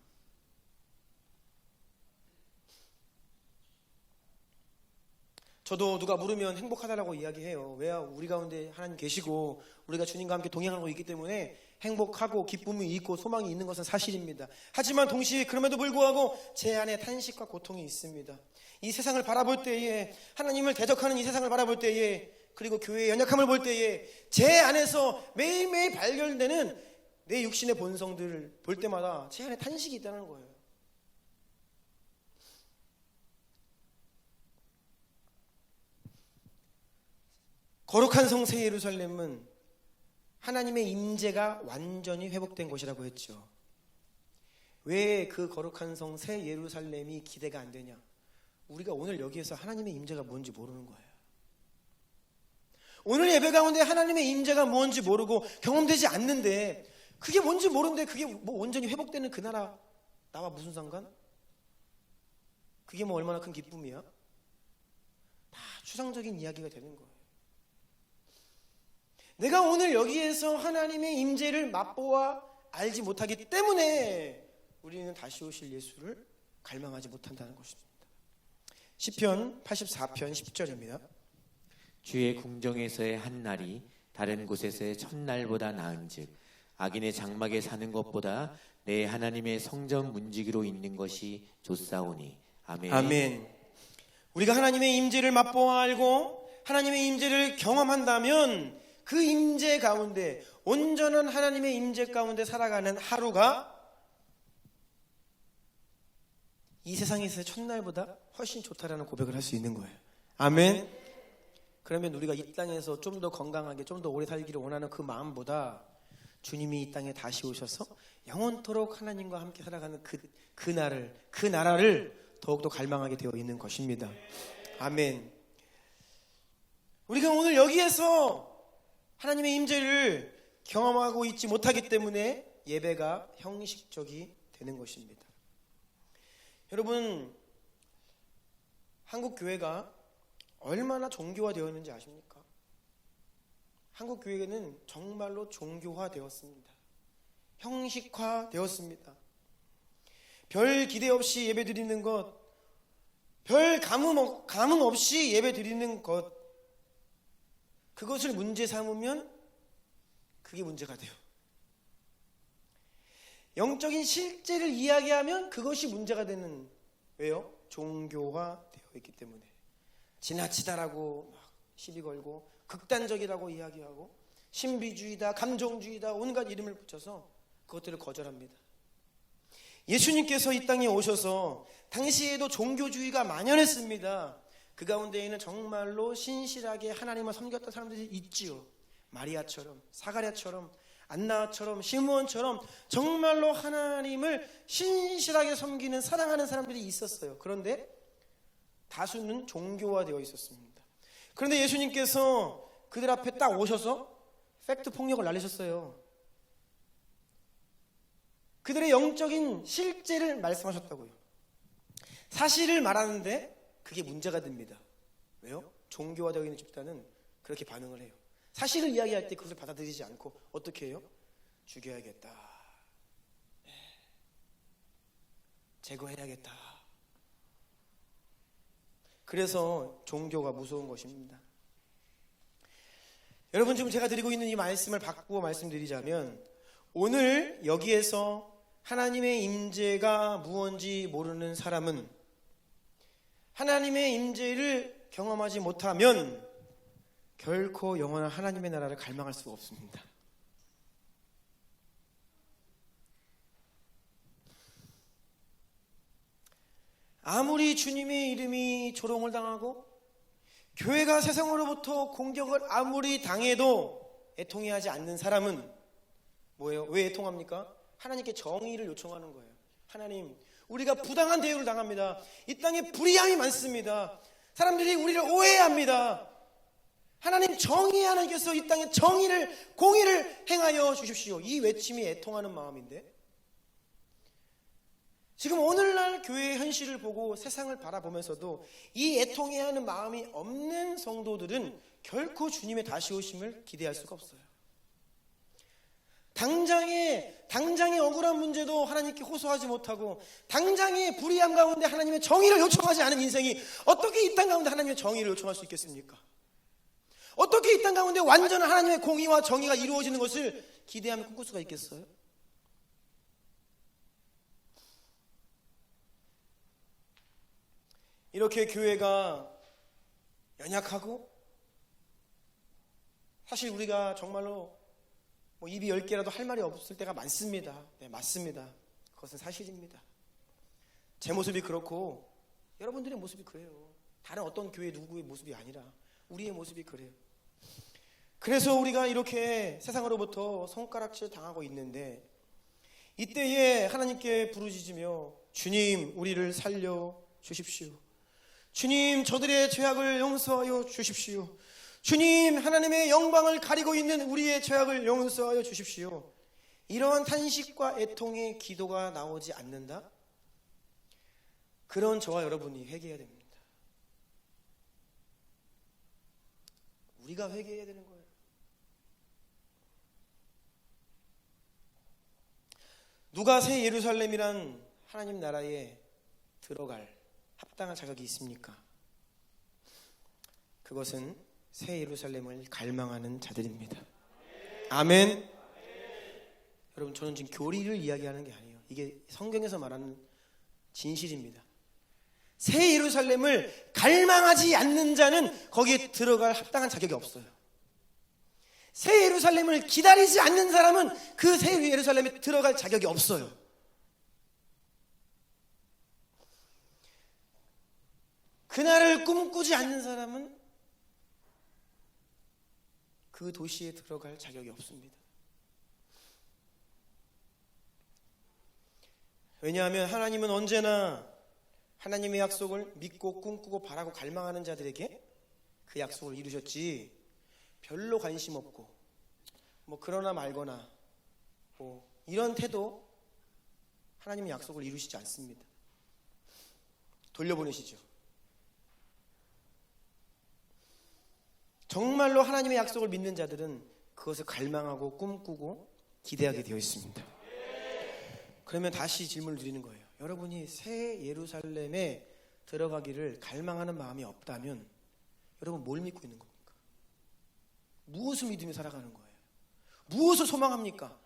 저도 누가 물으면 행복하다라고 이야기해요. 왜? 우리 가운데 하나님 계시고 우리가 주님과 함께 동행하고 있기 때문에 행복하고 기쁨이 있고 소망이 있는 것은 사실입니다. 하지만 동시에 그럼에도 불구하고 제 안에 탄식과 고통이 있습니다. 이 세상을 바라볼 때에, 하나님을 대적하는 이 세상을 바라볼 때에, 그리고 교회의 연약함을 볼 때에 제 안에서 매일매일 발견되는 내 육신의 본성들을 볼 때마다 제 안에 탄식이 있다는 거예요. 거룩한 성 새 예루살렘은 하나님의 임재가 완전히 회복된 곳이라고 했죠. 왜 그 거룩한 성 새 예루살렘이 기대가 안 되냐? 우리가 오늘 여기에서 하나님의 임재가 뭔지 모르는 거예요. 오늘 예배 가운데 하나님의 임재가 뭔지 모르고 경험되지 않는데, 그게 뭔지 모르는데 그게 뭐 온전히 회복되는 그 나라 나와 무슨 상관? 그게 뭐 얼마나 큰 기쁨이야? 다 추상적인 이야기가 되는 거예요. 내가 오늘 여기에서 하나님의 임재를 맛보아 알지 못하기 때문에 우리는 다시 오실 예수를 갈망하지 못한다는 것입니다. 시편 84편 10절입니다. 주의 궁정에서의 한 날이 다른 곳에서의 첫날보다 나은즉 악인의 장막에 사는 것보다 내 하나님의 성전 문지기로 있는 것이 좋사오니. 아멘. 아멘. 우리가 하나님의 임재를 맛보아 알고 하나님의 임재를 경험한다면 그 임재 가운데, 온전한 하나님의 임재 가운데 살아가는 하루가 이 세상에서의 첫날보다 훨씬 좋다라는 고백을 할 수 있는 거예요. 아멘. 그러면 우리가 이 땅에서 좀 더 건강하게, 좀 더 오래 살기를 원하는 그 마음보다 주님이 이 땅에 다시 오셔서 영원토록 하나님과 함께 살아가는 그 나라를 더욱더 갈망하게 되어 있는 것입니다. 아멘. 우리가 오늘 여기에서 하나님의 임재를 경험하고 있지 못하기 때문에 예배가 형식적이 되는 것입니다. 여러분, 한국 교회가 얼마나 종교화되어 있는지 아십니까? 한국 교회는 정말로 종교화되었습니다. 형식화되었습니다. 별 기대 없이 예배 드리는 것, 별 감흥 없이 예배 드리는 것, 그것을 문제 삼으면 그게 문제가 돼요. 영적인 실제를 이야기하면 그것이 문제가 되는, 왜요? 종교화되어 있기 때문에. 지나치다라고 막 시비 걸고, 극단적이라고 이야기하고, 신비주의다, 감정주의다, 온갖 이름을 붙여서 그것들을 거절합니다. 예수님께서 이 땅에 오셔서 당시에도 종교주의가 만연했습니다. 그 가운데에는 정말로 신실하게 하나님을 섬겼던 사람들이 있지요. 마리아처럼, 사가랴처럼, 안나처럼, 시므온처럼 정말로 하나님을 신실하게 섬기는, 사랑하는 사람들이 있었어요. 그런데 다수는 종교화되어 있었습니다. 그런데 예수님께서 그들 앞에 딱 오셔서 팩트 폭력을 날리셨어요. 그들의 영적인 실제를 말씀하셨다고요. 사실을 말하는데 그게 문제가 됩니다. 왜요? 종교화되어 있는 집단은 그렇게 반응을 해요. 사실을 이야기할 때 그것을 받아들이지 않고 어떻게 해요? 죽여야겠다, 제거해야겠다. 그래서 종교가 무서운 것입니다. 여러분, 지금 제가 드리고 있는 이 말씀을 바꾸어 말씀드리자면, 오늘 여기에서 하나님의 임재가 무언지 모르는 사람은, 하나님의 임재를 경험하지 못하면 결코 영원한 하나님의 나라를 갈망할 수가 없습니다. 아무리 주님의 이름이 조롱을 당하고 교회가 세상으로부터 공격을 아무리 당해도 애통해하지 않는 사람은 뭐예요? 왜 애통합니까? 하나님께 정의를 요청하는 거예요. 하나님, 우리가 부당한 대우를 당합니다. 이 땅에 불의함이 많습니다. 사람들이 우리를 오해합니다. 하나님, 정의, 하나님께서 이 땅에 정의를, 공의를 행하여 주십시오. 이 외침이 애통하는 마음인데, 지금 오늘날 교회의 현실을 보고 세상을 바라보면서도 이 애통해야 하는 마음이 없는 성도들은 결코 주님의 다시 오심을 기대할 수가 없어요. 당장의 억울한 문제도 하나님께 호소하지 못하고, 당장의 불의함 가운데 하나님의 정의를 요청하지 않은 인생이 어떻게 이 땅 가운데 하나님의 정의를 요청할 수 있겠습니까? 어떻게 이 땅 가운데 완전한 하나님의 공의와 정의가 이루어지는 것을 기대하며 꿈꿀 수가 있겠어요? 이렇게 교회가 연약하고, 사실 우리가 정말로 입이 10개라도 할 말이 없을 때가 많습니다. 네, 맞습니다. 그것은 사실입니다. 제 모습이 그렇고 여러분들의 모습이 그래요. 다른 어떤 교회 누구의 모습이 아니라 우리의 모습이 그래요. 그래서 우리가 이렇게 세상으로부터 손가락질 당하고 있는데, 이때에 하나님께 부르짖으며 주님, 우리를 살려 주십시오. 주님, 저들의 죄악을 용서하여 주십시오. 주님, 하나님의 영광을 가리고 있는 우리의 죄악을 용서하여 주십시오. 이러한 탄식과 애통의 기도가 나오지 않는다? 그런 저와 여러분이 회개해야 됩니다. 우리가 회개해야 되는 거예요. 누가 새 예루살렘이란 하나님 나라에 들어갈 합당한 자격이 있습니까? 그것은 새 예루살렘을 갈망하는 자들입니다. 아멘. 여러분, 저는 지금 교리를 이야기하는 게 아니에요. 이게 성경에서 말하는 진실입니다. 새 예루살렘을 갈망하지 않는 자는 거기에 들어갈 합당한 자격이 없어요. 새 예루살렘을 기다리지 않는 사람은 그 새 예루살렘에 들어갈 자격이 없어요. 그날을 꿈꾸지 않는 사람은 그 도시에 들어갈 자격이 없습니다. 왜냐하면 하나님은 언제나 하나님의 약속을 믿고 꿈꾸고 바라고 갈망하는 자들에게 그 약속을 이루셨지, 별로 관심 없고 그러나 말거나 이런 태도 하나님의 약속을 이루시지 않습니다. 돌려보내시죠. 정말로 하나님의 약속을 믿는 자들은 그것을 갈망하고 꿈꾸고 기대하게 되어 있습니다. 그러면 다시 질문을 드리는 거예요. 여러분이 새 예루살렘에 들어가기를 갈망하는 마음이 없다면 여러분 뭘 믿고 있는 겁니까? 무엇을 믿으며 살아가는 거예요? 무엇을 소망합니까?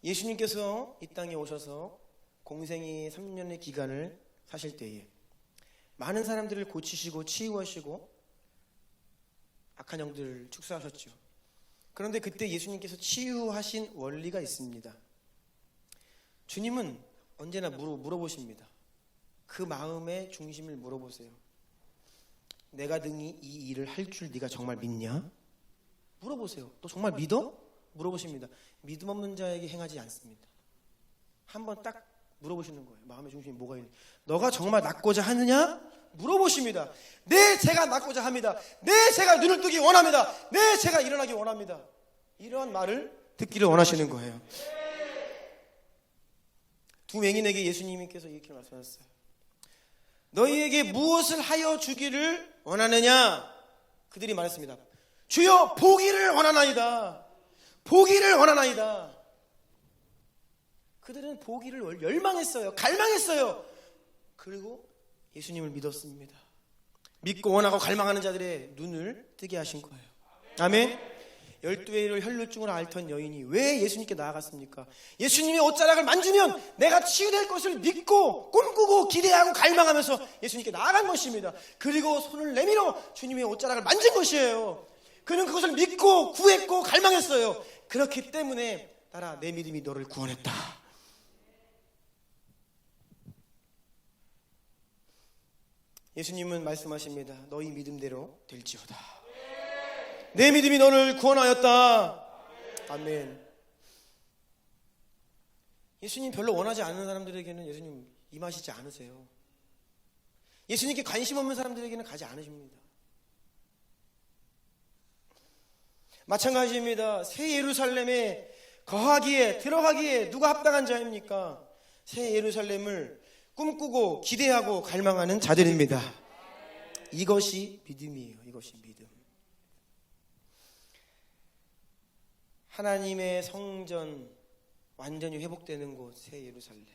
예수님께서 이 땅에 오셔서 공생의 3년의 기간을 사실 때에 많은 사람들을 고치시고 치유하시고 악한 영들을 축사하셨죠. 그런데 그때 예수님께서 치유하신 원리가 있습니다. 주님은 언제나 물어보십니다. 그 마음의 중심을 물어보세요. 내가 능히 이 일을 할 줄 네가 정말 믿냐? 물어보세요. 너 정말 믿어? 물어보십니다. 믿음 없는 자에게 행하지 않습니다. 한번 딱 물어보시는 거예요. 마음의 중심이 뭐가 있는지. 너가 정말 낫고자 하느냐? 물어보십니다. 네, 제가 낫고자 합니다. 네, 제가 눈을 뜨기 원합니다. 네, 제가 일어나기 원합니다. 이러한 말을 듣기를 원하시는 거예요. 두 맹인에게 예수님께서 이렇게 말씀하셨어요. 너희에게 무엇을 하여 주기를 원하느냐? 그들이 말했습니다. 주여, 보기를 원하나이다. 보기를 원하나이다. 그들은 보기를 열망했어요. 갈망했어요. 그리고 예수님을 믿었습니다. 믿고 원하고 갈망하는 자들의 눈을 뜨게 하신 거예요. 아멘. 12회를 혈루증으로 앓던 여인이 왜 예수님께 나아갔습니까? 예수님의 옷자락을 만지면 내가 치유될 것을 믿고 꿈꾸고 기대하고 갈망하면서 예수님께 나아간 것입니다. 그리고 손을 내밀어 주님의 옷자락을 만진 것이에요. 그는 그것을 믿고 구했고 갈망했어요. 그렇기 때문에 따라 내 믿음이 너를 구원했다. 예수님은 말씀하십니다. 너희 믿음대로 될지어다. 내 믿음이 너를 구원하였다. 아멘. 예수님 별로 원하지 않는 사람들에게는 예수님 임하시지 않으세요. 예수님께 관심 없는 사람들에게는 가지 않으십니다. 마찬가지입니다. 새 예루살렘에 거하기에 들어가기에 누가 합당한 자입니까? 새 예루살렘을 꿈꾸고 기대하고 갈망하는 자들입니다. 이것이 믿음이에요. 이것이 믿음. 하나님의 성전 완전히 회복되는 곳 새 예루살렘.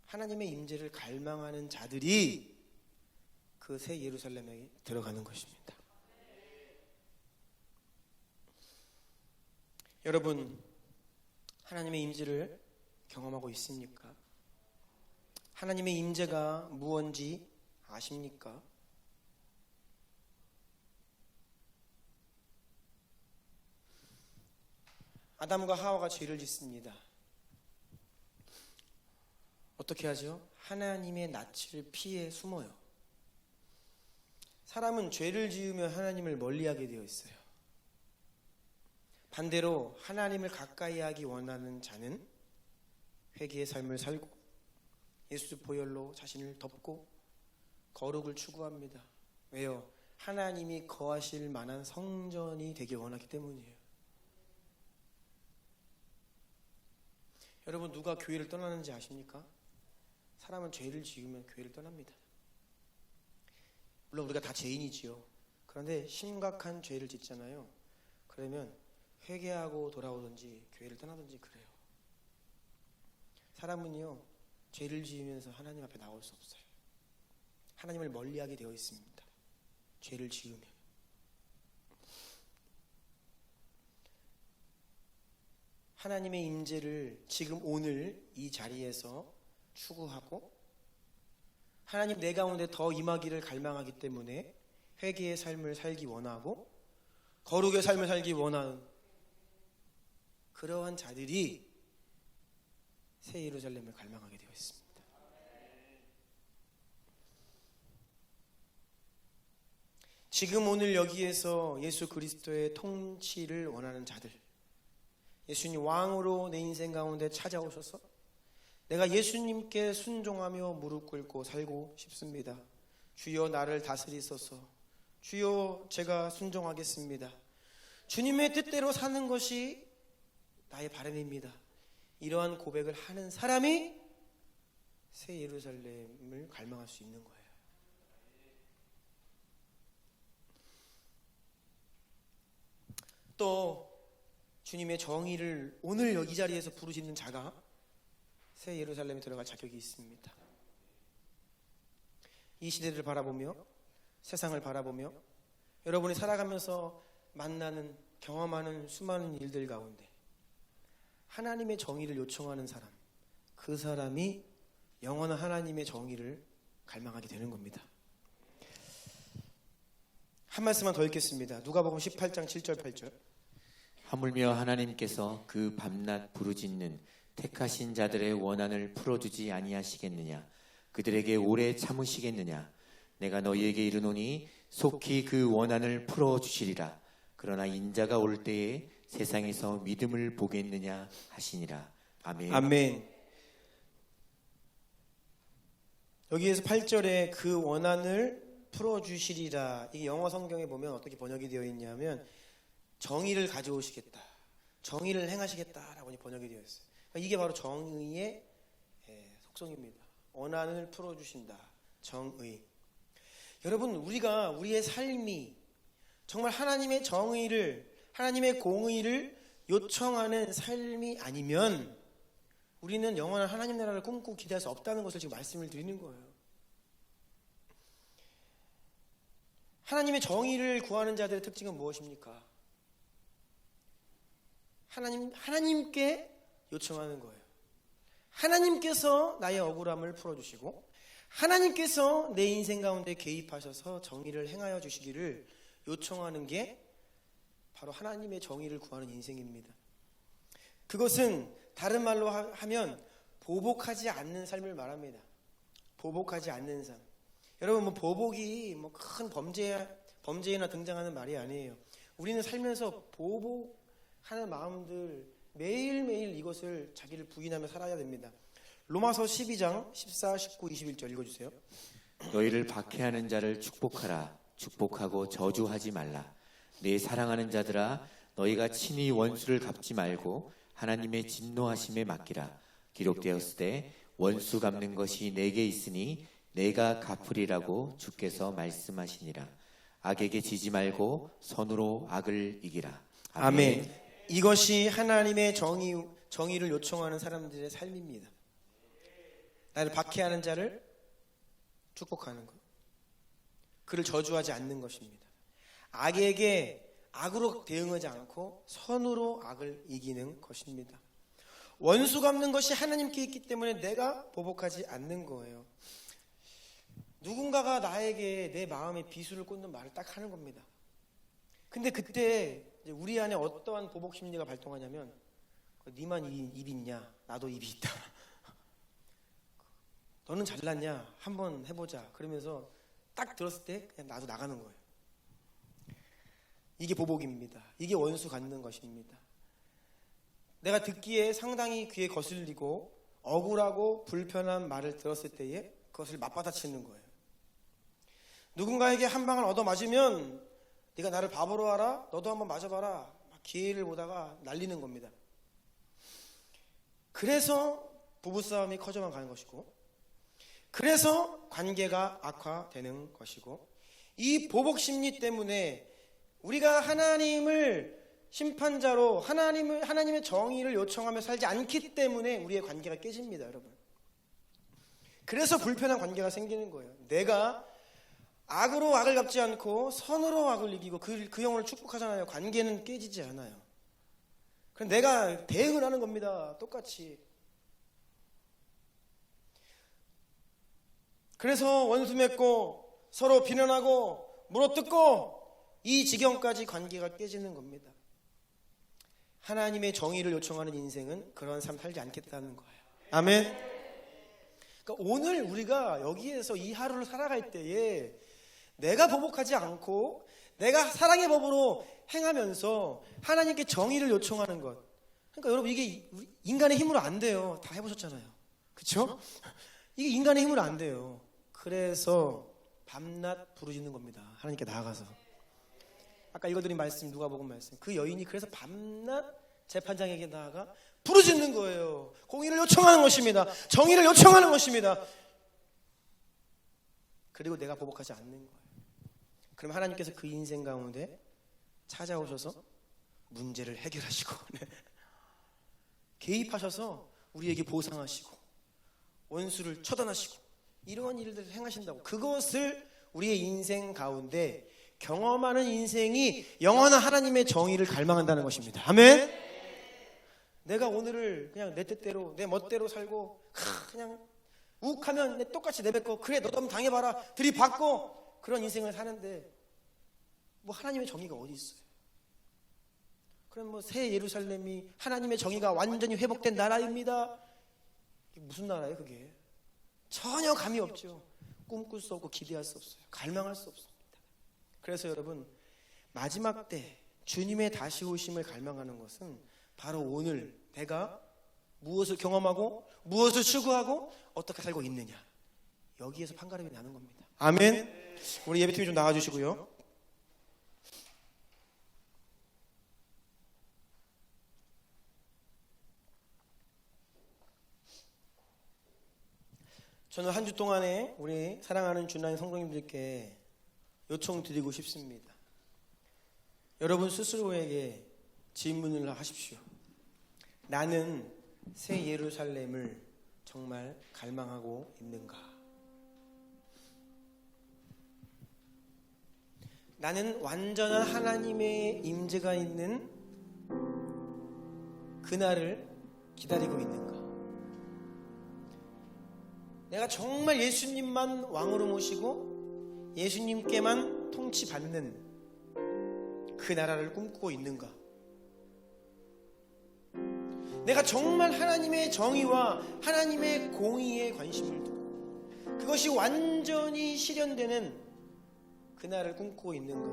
하나님의 임재를 갈망하는 자들이 그 새 예루살렘에 들어가는 것입니다. 여러분, 하나님의 임재를 경험하고 있습니까? 하나님의 임재가 무엇인지 아십니까? 아담과 하와가 죄를 짓습니다. 어떻게 하죠? 하나님의 낯을 피해 숨어요. 사람은 죄를 지으면 하나님을 멀리하게 되어 있어요. 반대로 하나님을 가까이 하기 원하는 자는 회개의 삶을 살고 예수 보혈로 자신을 덮고 거룩을 추구합니다. 왜요? 하나님이 거하실 만한 성전이 되기 원하기 때문이에요. 여러분, 누가 교회를 떠나는지 아십니까? 사람은 죄를 지으면 교회를 떠납니다. 물론 우리가 다 죄인이지요. 그런데 심각한 죄를 짓잖아요. 그러면 회개하고 돌아오든지 교회를 떠나든지 그래요. 사람은요, 죄를 지으면서 하나님 앞에 나올 수 없어요. 하나님을 멀리하게 되어 있습니다. 죄를 지으면. 하나님의 임재를 지금 오늘 이 자리에서 추구하고 하나님 내 가운데 더 임하기를 갈망하기 때문에 회개의 삶을 살기 원하고 거룩의 삶을 살기 원하는 그러한 자들이 새 예루살렘을 갈망하게 되어 있습니다. 지금 오늘 여기에서 예수 그리스도의 통치를 원하는 자들, 예수님 왕으로 내 인생 가운데 찾아오셔서 내가 예수님께 순종하며 무릎 꿇고 살고 싶습니다. 주여 나를 다스리소서. 주여 제가 순종하겠습니다. 주님의 뜻대로 사는 것이 나의 바람입니다. 이러한 고백을 하는 사람이 새 예루살렘을 갈망할 수 있는 거예요. 또 주님의 정의를 오늘 여기 자리에서 부르짖는 자가 새 예루살렘에 들어갈 자격이 있습니다. 이 시대를 바라보며 세상을 바라보며 여러분이 살아가면서 만나는 경험하는 수많은 일들 가운데 하나님의 정의를 요청하는 사람, 그 사람이 영원한 하나님의 정의를 갈망하게 되는 겁니다. 한 말씀만 더 읽겠습니다. 누가복음 18장 7절 8절. 하물며 하나님께서 그 밤낮 부르짖는 택하신 자들의 원한을 풀어주지 아니하시겠느냐? 그들에게 오래 참으시겠느냐? 내가 너희에게 이르노니 속히 그 원한을 풀어주시리라. 그러나 인자가 올 때에 세상에서 믿음을 보겠느냐 하시니라. 아멘. 아멘. 여기에서 8절에 그 원한을 풀어주시리라. 이게 영어 성경에 보면 어떻게 번역이 되어 있냐면 정의를 가져오시겠다, 정의를 행하시겠다라고 번역이 되어 있어요. 그러니까 이게 바로 정의의 속성입니다. 원한을 풀어주신다, 정의. 여러분, 우리가 우리의 삶이 정말 하나님의 정의를, 하나님의 공의를 요청하는 삶이 아니면 우리는 영원한 하나님 나라를 꿈꾸고 기대할 수 없다는 것을 지금 말씀을 드리는 거예요. 하나님의 정의를 구하는 자들의 특징은 무엇입니까? 하나님께 요청하는 거예요. 하나님께서 나의 억울함을 풀어주시고 하나님께서 내 인생 가운데 개입하셔서 정의를 행하여 주시기를 요청하는 게 바로 하나님의 정의를 구하는 인생입니다. 그것은 다른 말로 하면 보복하지 않는 삶을 말합니다. 보복하지 않는 삶. 여러분, 보복이 큰 범죄에나 등장하는 말이 아니에요. 우리는 살면서 보복하는 마음들 매일매일 이것을 자기를 부인하며 살아야 됩니다. 로마서 12장 14, 19, 21절 읽어주세요. 너희를 박해하는 자를 축복하라. 축복하고 저주하지 말라. 내 사랑하는 자들아, 너희가 친히 원수를 갚지 말고 하나님의 진노하심에 맡기라. 기록되었을 때 원수 갚는 것이 내게 있으니 내가 갚으리라고 주께서 말씀하시니라. 악에게 지지 말고 선으로 악을 이기라. 아멘. 이것이 하나님의 정의를 요청하는 사람들의 삶입니다. 나를 박해하는 자를 축복하는 것, 그를 저주하지 않는 것입니다. 악에게 악으로 대응하지 않고 선으로 악을 이기는 것입니다. 원수 갚는 것이 하나님께 있기 때문에 내가 보복하지 않는 거예요. 누군가가 나에게 내 마음에 비수를 꽂는 말을 딱 하는 겁니다. 근데 그때 우리 안에 어떠한 보복 심리가 발동하냐면 니만 입 있냐? 나도 입이 있다. 너는 잘났냐? 한번 해보자. 그러면서 딱 들었을 때 그냥 나도 나가는 거예요. 이게 보복입니다. 이게 원수 갖는 것입니다. 내가 듣기에 상당히 귀에 거슬리고 억울하고 불편한 말을 들었을 때에 그것을 맞받아치는 거예요. 누군가에게 한 방을 얻어맞으면 네가 나를 바보로 알아? 너도 한번 맞아봐라. 기회를 보다가 날리는 겁니다. 그래서 부부싸움이 커져만 가는 것이고, 그래서 관계가 악화되는 것이고, 이 보복 심리 때문에 우리가 하나님을 심판자로 하나님의 정의를 요청하며 살지 않기 때문에 우리의 관계가 깨집니다, 여러분. 그래서 불편한 관계가 생기는 거예요. 내가 악으로 악을 갚지 않고 선으로 악을 이기고 그 영혼을 축복하잖아요. 관계는 깨지지 않아요. 그럼 내가 대응을 하는 겁니다. 똑같이. 그래서 원수 맺고 서로 비난하고 물어뜯고 이 지경까지 관계가 깨지는 겁니다. 하나님의 정의를 요청하는 인생은 그런 삶 살지 않겠다는 거예요. 아멘. 그러니까 오늘 우리가 여기에서 이 하루를 살아갈 때에 내가 보복하지 않고 내가 사랑의 법으로 행하면서 하나님께 정의를 요청하는 것. 그러니까 여러분, 이게 인간의 힘으로 안 돼요. 다 해보셨잖아요. 그렇죠? 이게 인간의 힘으로 안 돼요. 그래서 밤낮 부르짖는 겁니다. 하나님께 나아가서. 아까 읽어드린 말씀, 누가복음 말씀. 그 여인이 그래서 밤낮 재판장에게 나아가 부르짖는 거예요. 공의를 요청하는 것입니다. 정의를 요청하는 것입니다. 그리고 내가 보복하지 않는 거예요. 그럼 하나님께서 그 인생 가운데 찾아오셔서 문제를 해결하시고 개입하셔서 우리에게 보상하시고 원수를 처단하시고 이러한 일들을 행하신다고. 그것을 우리의 인생 가운데 경험하는 인생이 영원한 하나님의 정의를 갈망한다는 것입니다. 아멘. 내가 오늘을 그냥 내 뜻대로 내 멋대로 살고 그냥 욱하면 똑같이 내뱉고 그래 너도 한번 당해봐라 들이받고 그런 인생을 사는데 뭐 하나님의 정의가 어디 있어요? 그럼 뭐 새 예루살렘이 하나님의 정의가 완전히 회복된 나라입니다. 이게 무슨 나라예요 그게? 전혀 감이 없죠. 꿈꿀 수 없고 기대할 수 없어요. 갈망할 수 없습니다. 그래서 여러분, 마지막 때 주님의 다시 오심을 갈망하는 것은 바로 오늘 내가 무엇을 경험하고 무엇을 추구하고 어떻게 살고 있느냐, 여기에서 판가름이 나는 겁니다. 아멘. 우리 예배팀이 좀 나와주시고요. 저는 한 주 동안에 우리 사랑하는 주나인 성도님들께 요청드리고 싶습니다. 여러분 스스로에게 질문을 하십시오. 나는 새 예루살렘을 정말 갈망하고 있는가? 나는 완전한 하나님의 임재가 있는 그날을 기다리고 있는가? 내가 정말 예수님만 왕으로 모시고 예수님께만 통치받는 그 나라를 꿈꾸고 있는가? 내가 정말 하나님의 정의와 하나님의 공의에 관심을 두고 그것이 완전히 실현되는 그날을 꿈꾸고 있는가?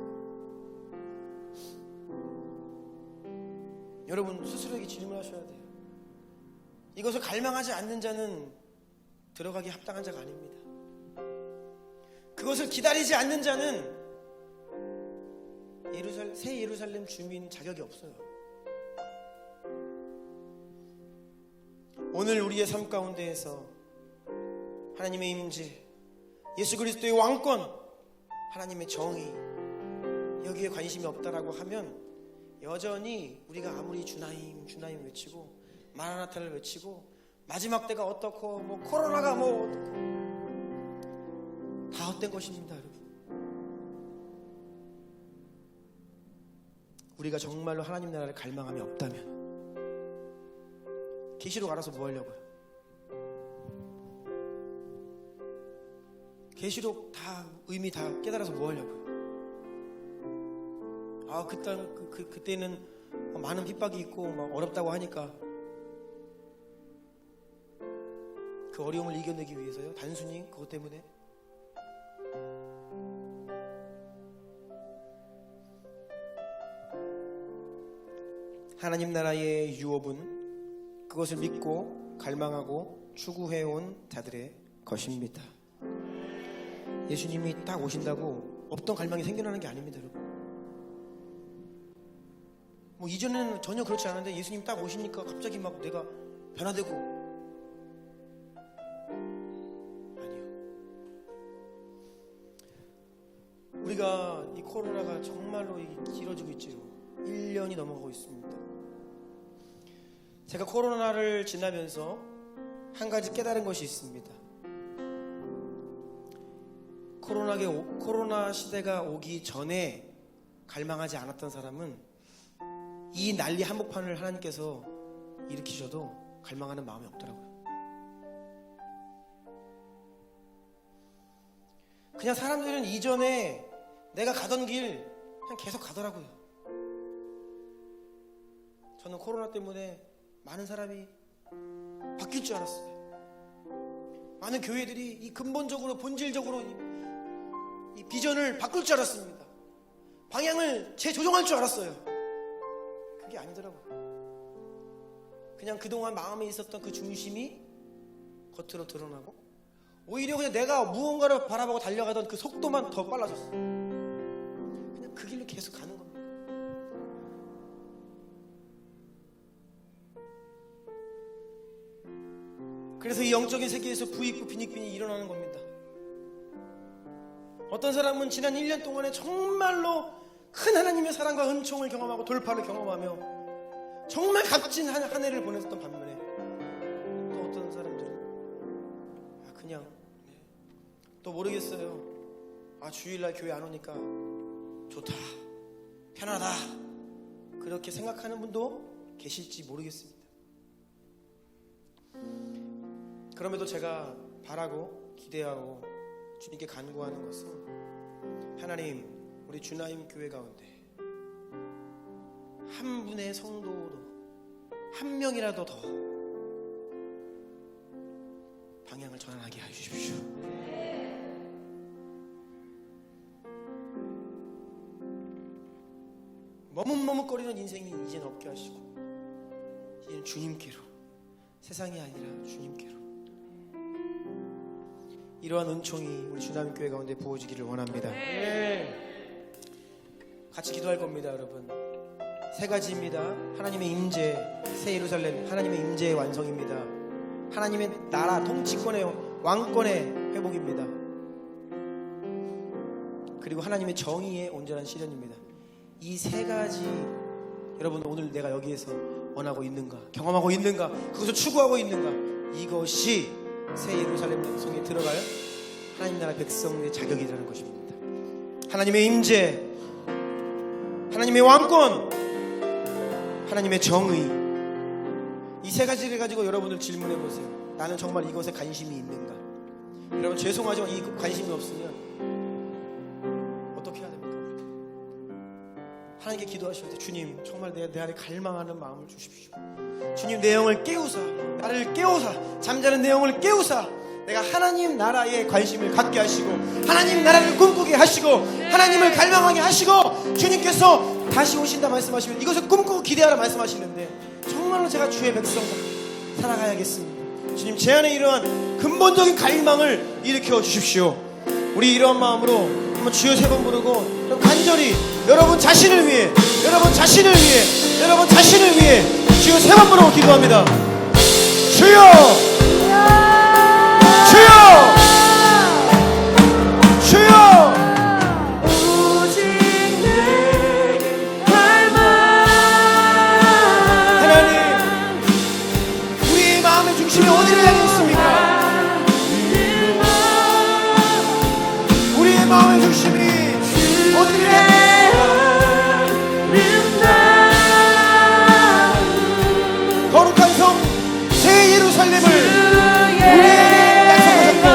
여러분 스스로에게 질문하셔야 돼요. 이것을 갈망하지 않는 자는 들어가기 합당한 자가 아닙니다. 그것을 기다리지 않는 자는 새 예루살렘 주민 자격이 없어요. 오늘 우리의 삶 가운데에서 하나님의 임재, 예수 그리스도의 왕권, 하나님의 정의, 여기에 관심이 없다라고 하면 여전히 우리가 아무리 주나임 주나임 외치고 마라나타를 외치고 마지막 때가 어떻고 뭐 코로나가 뭐 어떻고 다 헛된 것입니다. 여러분, 우리가 정말로 하나님 나라를 갈망함이 없다면 계시록 알아서 뭐 하려고요? 계시록 다 의미 다 깨달아서 뭐 하려고요? 아, 그때는 많은 핍박이 있고 막 어렵다고 하니까 그 어려움을 이겨내기 위해서요? 단순히 그것 때문에? 하나님 나라의 유업은 그것을 믿고 갈망하고 추구해온 자들의 것입니다. 예수님이 딱 오신다고 없던 갈망이 생겨나는 게 아닙니다, 여러분. 뭐 이전에는 전혀 그렇지 않은데 예수님 딱 오시니까 갑자기 막 내가 변화되고, 아니요. 우리가 이 코로나가 정말로 길어지고 있죠. 1년이 넘어가고 있습니다. 제가 코로나를 지나면서 한 가지 깨달은 것이 있습니다. 코로나 시대가 오기 전에 갈망하지 않았던 사람은 이 난리 한복판을 하나님께서 일으키셔도 갈망하는 마음이 없더라고요. 그냥 사람들은 이전에 내가 가던 길 그냥 계속 가더라고요. 저는 코로나 때문에 많은 사람이 바뀔 줄 알았어요. 많은 교회들이 이 근본적으로 본질적으로 이 비전을 바꿀 줄 알았습니다. 방향을 재조정할 줄 알았어요. 그게 아니더라고요. 그냥 그동안 마음에 있었던 그 중심이 겉으로 드러나고 오히려 그냥 내가 무언가를 바라보고 달려가던 그 속도만 더 빨라졌어요. 그냥 그 길로 계속 가는 겁니다. 그래서 이 영적인 세계에서 부익부 빈익빈이 일어나는 겁니다. 어떤 사람은 지난 1년 동안에 정말로 큰 하나님의 사랑과 은총을 경험하고 돌파를 경험하며 정말 값진 한 해를 보냈던 반면에 또 어떤 사람들은 그냥 또 모르겠어요. 주일날 교회 안 오니까 좋다, 편하다, 그렇게 생각하는 분도 계실지 모르겠습니다. 그럼에도 제가 바라고 기대하고 주님께 간구하는 것은, 하나님, 우리 주나임 교회 가운데 한 분의 성도도 한 명이라도 더 방향을 전환하게 해주십시오. 머뭇머뭇거리는 인생이 이제는 없게 하시고 이제는 주님께로, 세상이 아니라 주님께로 이러한 은총이 우리 주나임 교회 가운데 부어지기를 원합니다. 같이 기도할 겁니다. 여러분, 세 가지입니다. 하나님의 임재, 새 예루살렘, 하나님의 임재의 완성입니다. 하나님의 나라 통치권의 왕권의 회복입니다. 그리고 하나님의 정의의 온전한 실현입니다. 이 세 가지 여러분 오늘 내가 여기에서 원하고 있는가, 경험하고 있는가, 그것을 추구하고 있는가, 이것이 새 예루살렘 성에 들어갈 하나님 나라 백성의 자격이라는 것입니다. 하나님의 임재, 하나님의 왕권, 하나님의 정의, 이 세 가지를 가지고 여러분들 질문해 보세요. 나는 정말 이것에 관심이 있는가? 여러분 죄송하지만 이 관심이 없으면 어떻게 해야 됩니까? 하나님께 기도하셔야 돼요. 주님, 정말 내 안에 갈망하는 마음을 주십시오. 주님, 내 영을 깨우사, 나를 깨우사, 잠자는 내 영을 깨우사, 내가 하나님 나라에 관심을 갖게 하시고 하나님 나라를 꿈꾸게 하시고 하나님을 갈망하게 하시고, 주님께서 다시 오신다 말씀하시면 이것을 꿈꾸고 기대하라 말씀하시는데 정말로 제가 주의 백성 살아가야겠습니다. 주님, 제 안에 이러한 근본적인 갈망을 일으켜 주십시오. 우리 이러한 마음으로 한번 주여 세 번 부르고 간절히 여러분 자신을 위해, 여러분 자신을 위해, 여러분 자신을 위해 주여 세 번 부르고 기도합니다. 주여, 주여, 주여. 오직 내 갈망. 하나님, 우리의 마음의 중심이 어디를 향해 있습니까? 우리의 마음의 중심이 어디를 향해 거룩한 성 새 예루살렘을 우리에게 약속하셨고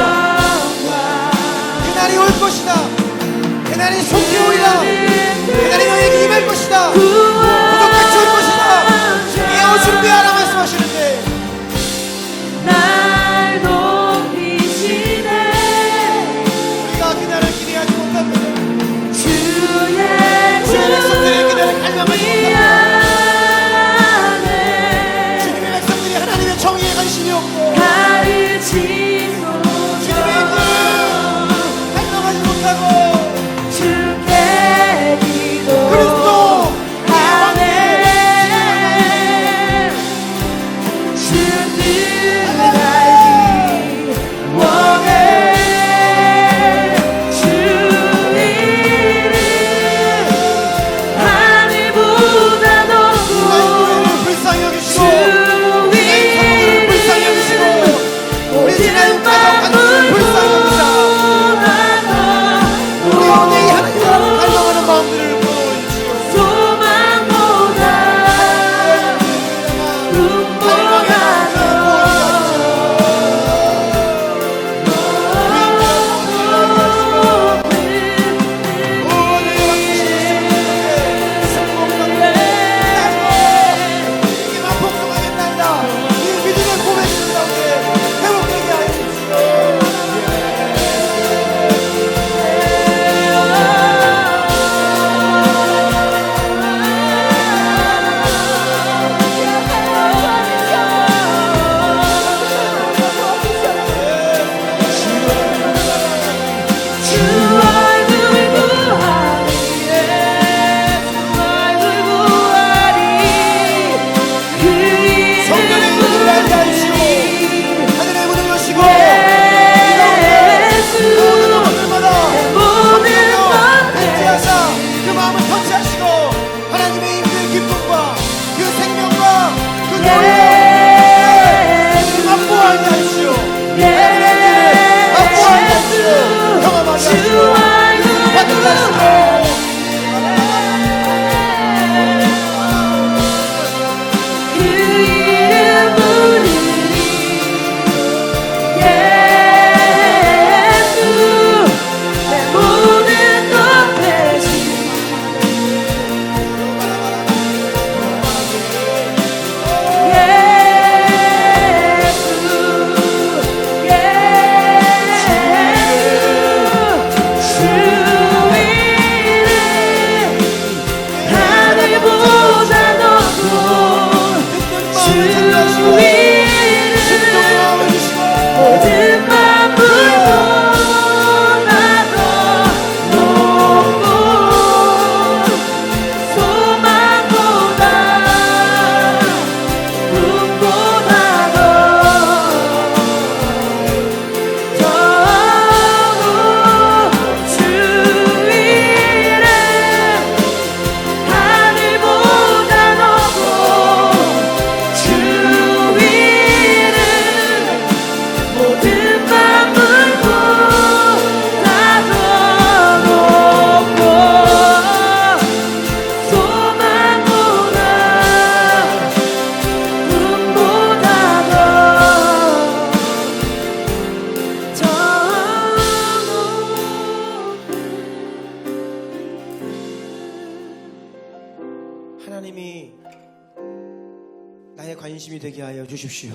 관심이 되게 하여 주십시오.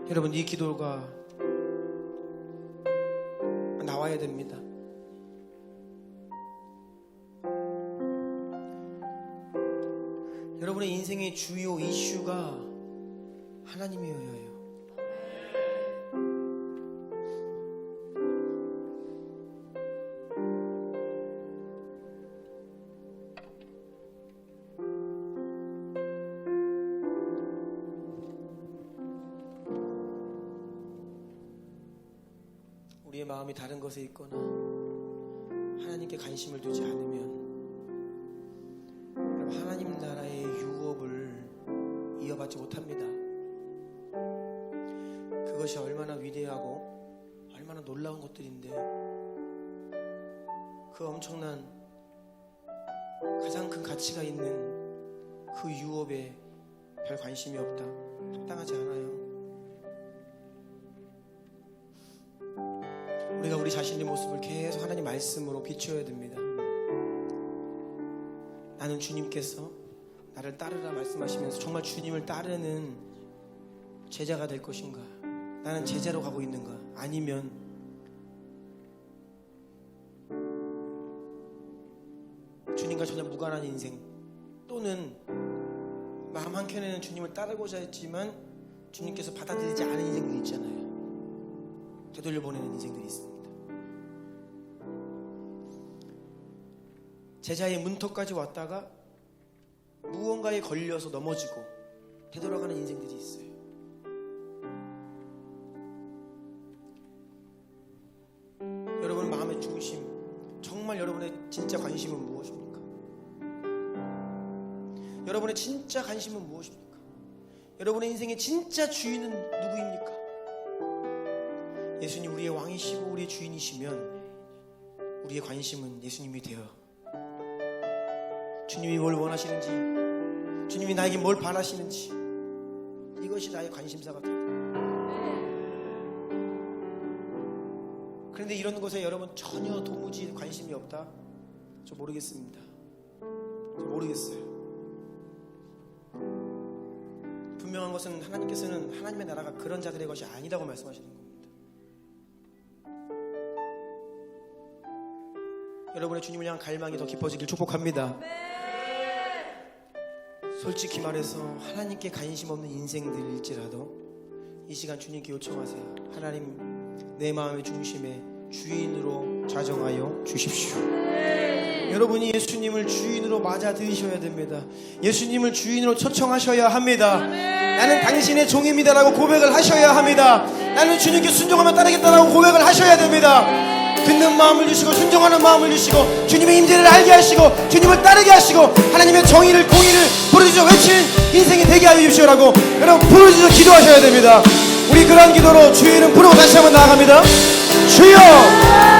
여러분, 이 기도가 나와야 됩니다. 여러분의 인생의 주요 이슈가 하나님이어야 해요. 우리의 마음이 다른 것에 있거나 하나님께 관심을 두지 않으면 하나님 나라의 유업을 이어받지 못합니다. 그것이 얼마나 위대하고 얼마나 놀라운 것들인데 그 엄청난 가장 큰 가치가 있는 그 유업에 별 관심이 없다. 합당하지 않아요. 우리가 우리 자신의 모습을 계속 하나님 말씀으로 비추어야 됩니다. 나는 주님께서 나를 따르라 말씀하시면서 정말 주님을 따르는 제자가 될 것인가? 나는 제자로 가고 있는가? 아니면 주님과 전혀 무관한 인생, 또는 마음 한켠에는 주님을 따르고자 했지만 주님께서 받아들이지 않은 인생들이 있잖아요. 되돌려보내는 인생들이 있습니다. 제자의 문턱까지 왔다가 무언가에 걸려서 넘어지고 되돌아가는 인생들이 있어요. 여러분 마음의 중심, 정말 여러분의 진짜 관심은 무엇입니까? 여러분의 진짜 관심은 무엇입니까? 여러분의 인생의 진짜 주인은 누구입니까? 예수님 우리의 왕이시고 우리의 주인이시면 우리의 관심은 예수님이 되어 주님이 뭘 원하시는지, 주님이 나에게 뭘 바라시는지, 이것이 나의 관심사가 됩니다. 그런데 이런 것에 여러분 전혀 도무지 관심이 없다? 저 모르겠습니다. 저 모르겠어요. 분명한 것은 하나님께서는 하나님의 나라가 그런 자들의 것이 아니라고 말씀하시는 겁니다. 여러분의 주님을 향한 갈망이 더 깊어지길 축복합니다. 솔직히 말해서 하나님께 관심 없는 인생들일지라도 이 시간 주님께 요청하세요. 하나님, 내 마음의 중심에 주인으로 좌정하여 주십시오. 여러분이 예수님을 주인으로 맞아들이셔야 됩니다. 예수님을 주인으로 초청하셔야 합니다. 나는 당신의 종입니다라고 고백을 하셔야 합니다. 나는 주님께 순종하며 따르겠다라고 고백을 하셔야 됩니다. 듣는 마음을 주시고 순종하는 마음을 주시고 주님의 임재를 알게 하시고 주님을 따르게 하시고 하나님의 정의를, 공의를 부르짖어 외치는 인생이 되게 하여 주시오라고 여러분 부르짖어 기도하셔야 됩니다. 우리 그러한 기도로 주의 이름 부르고 다시 한번 나아갑니다. 주여!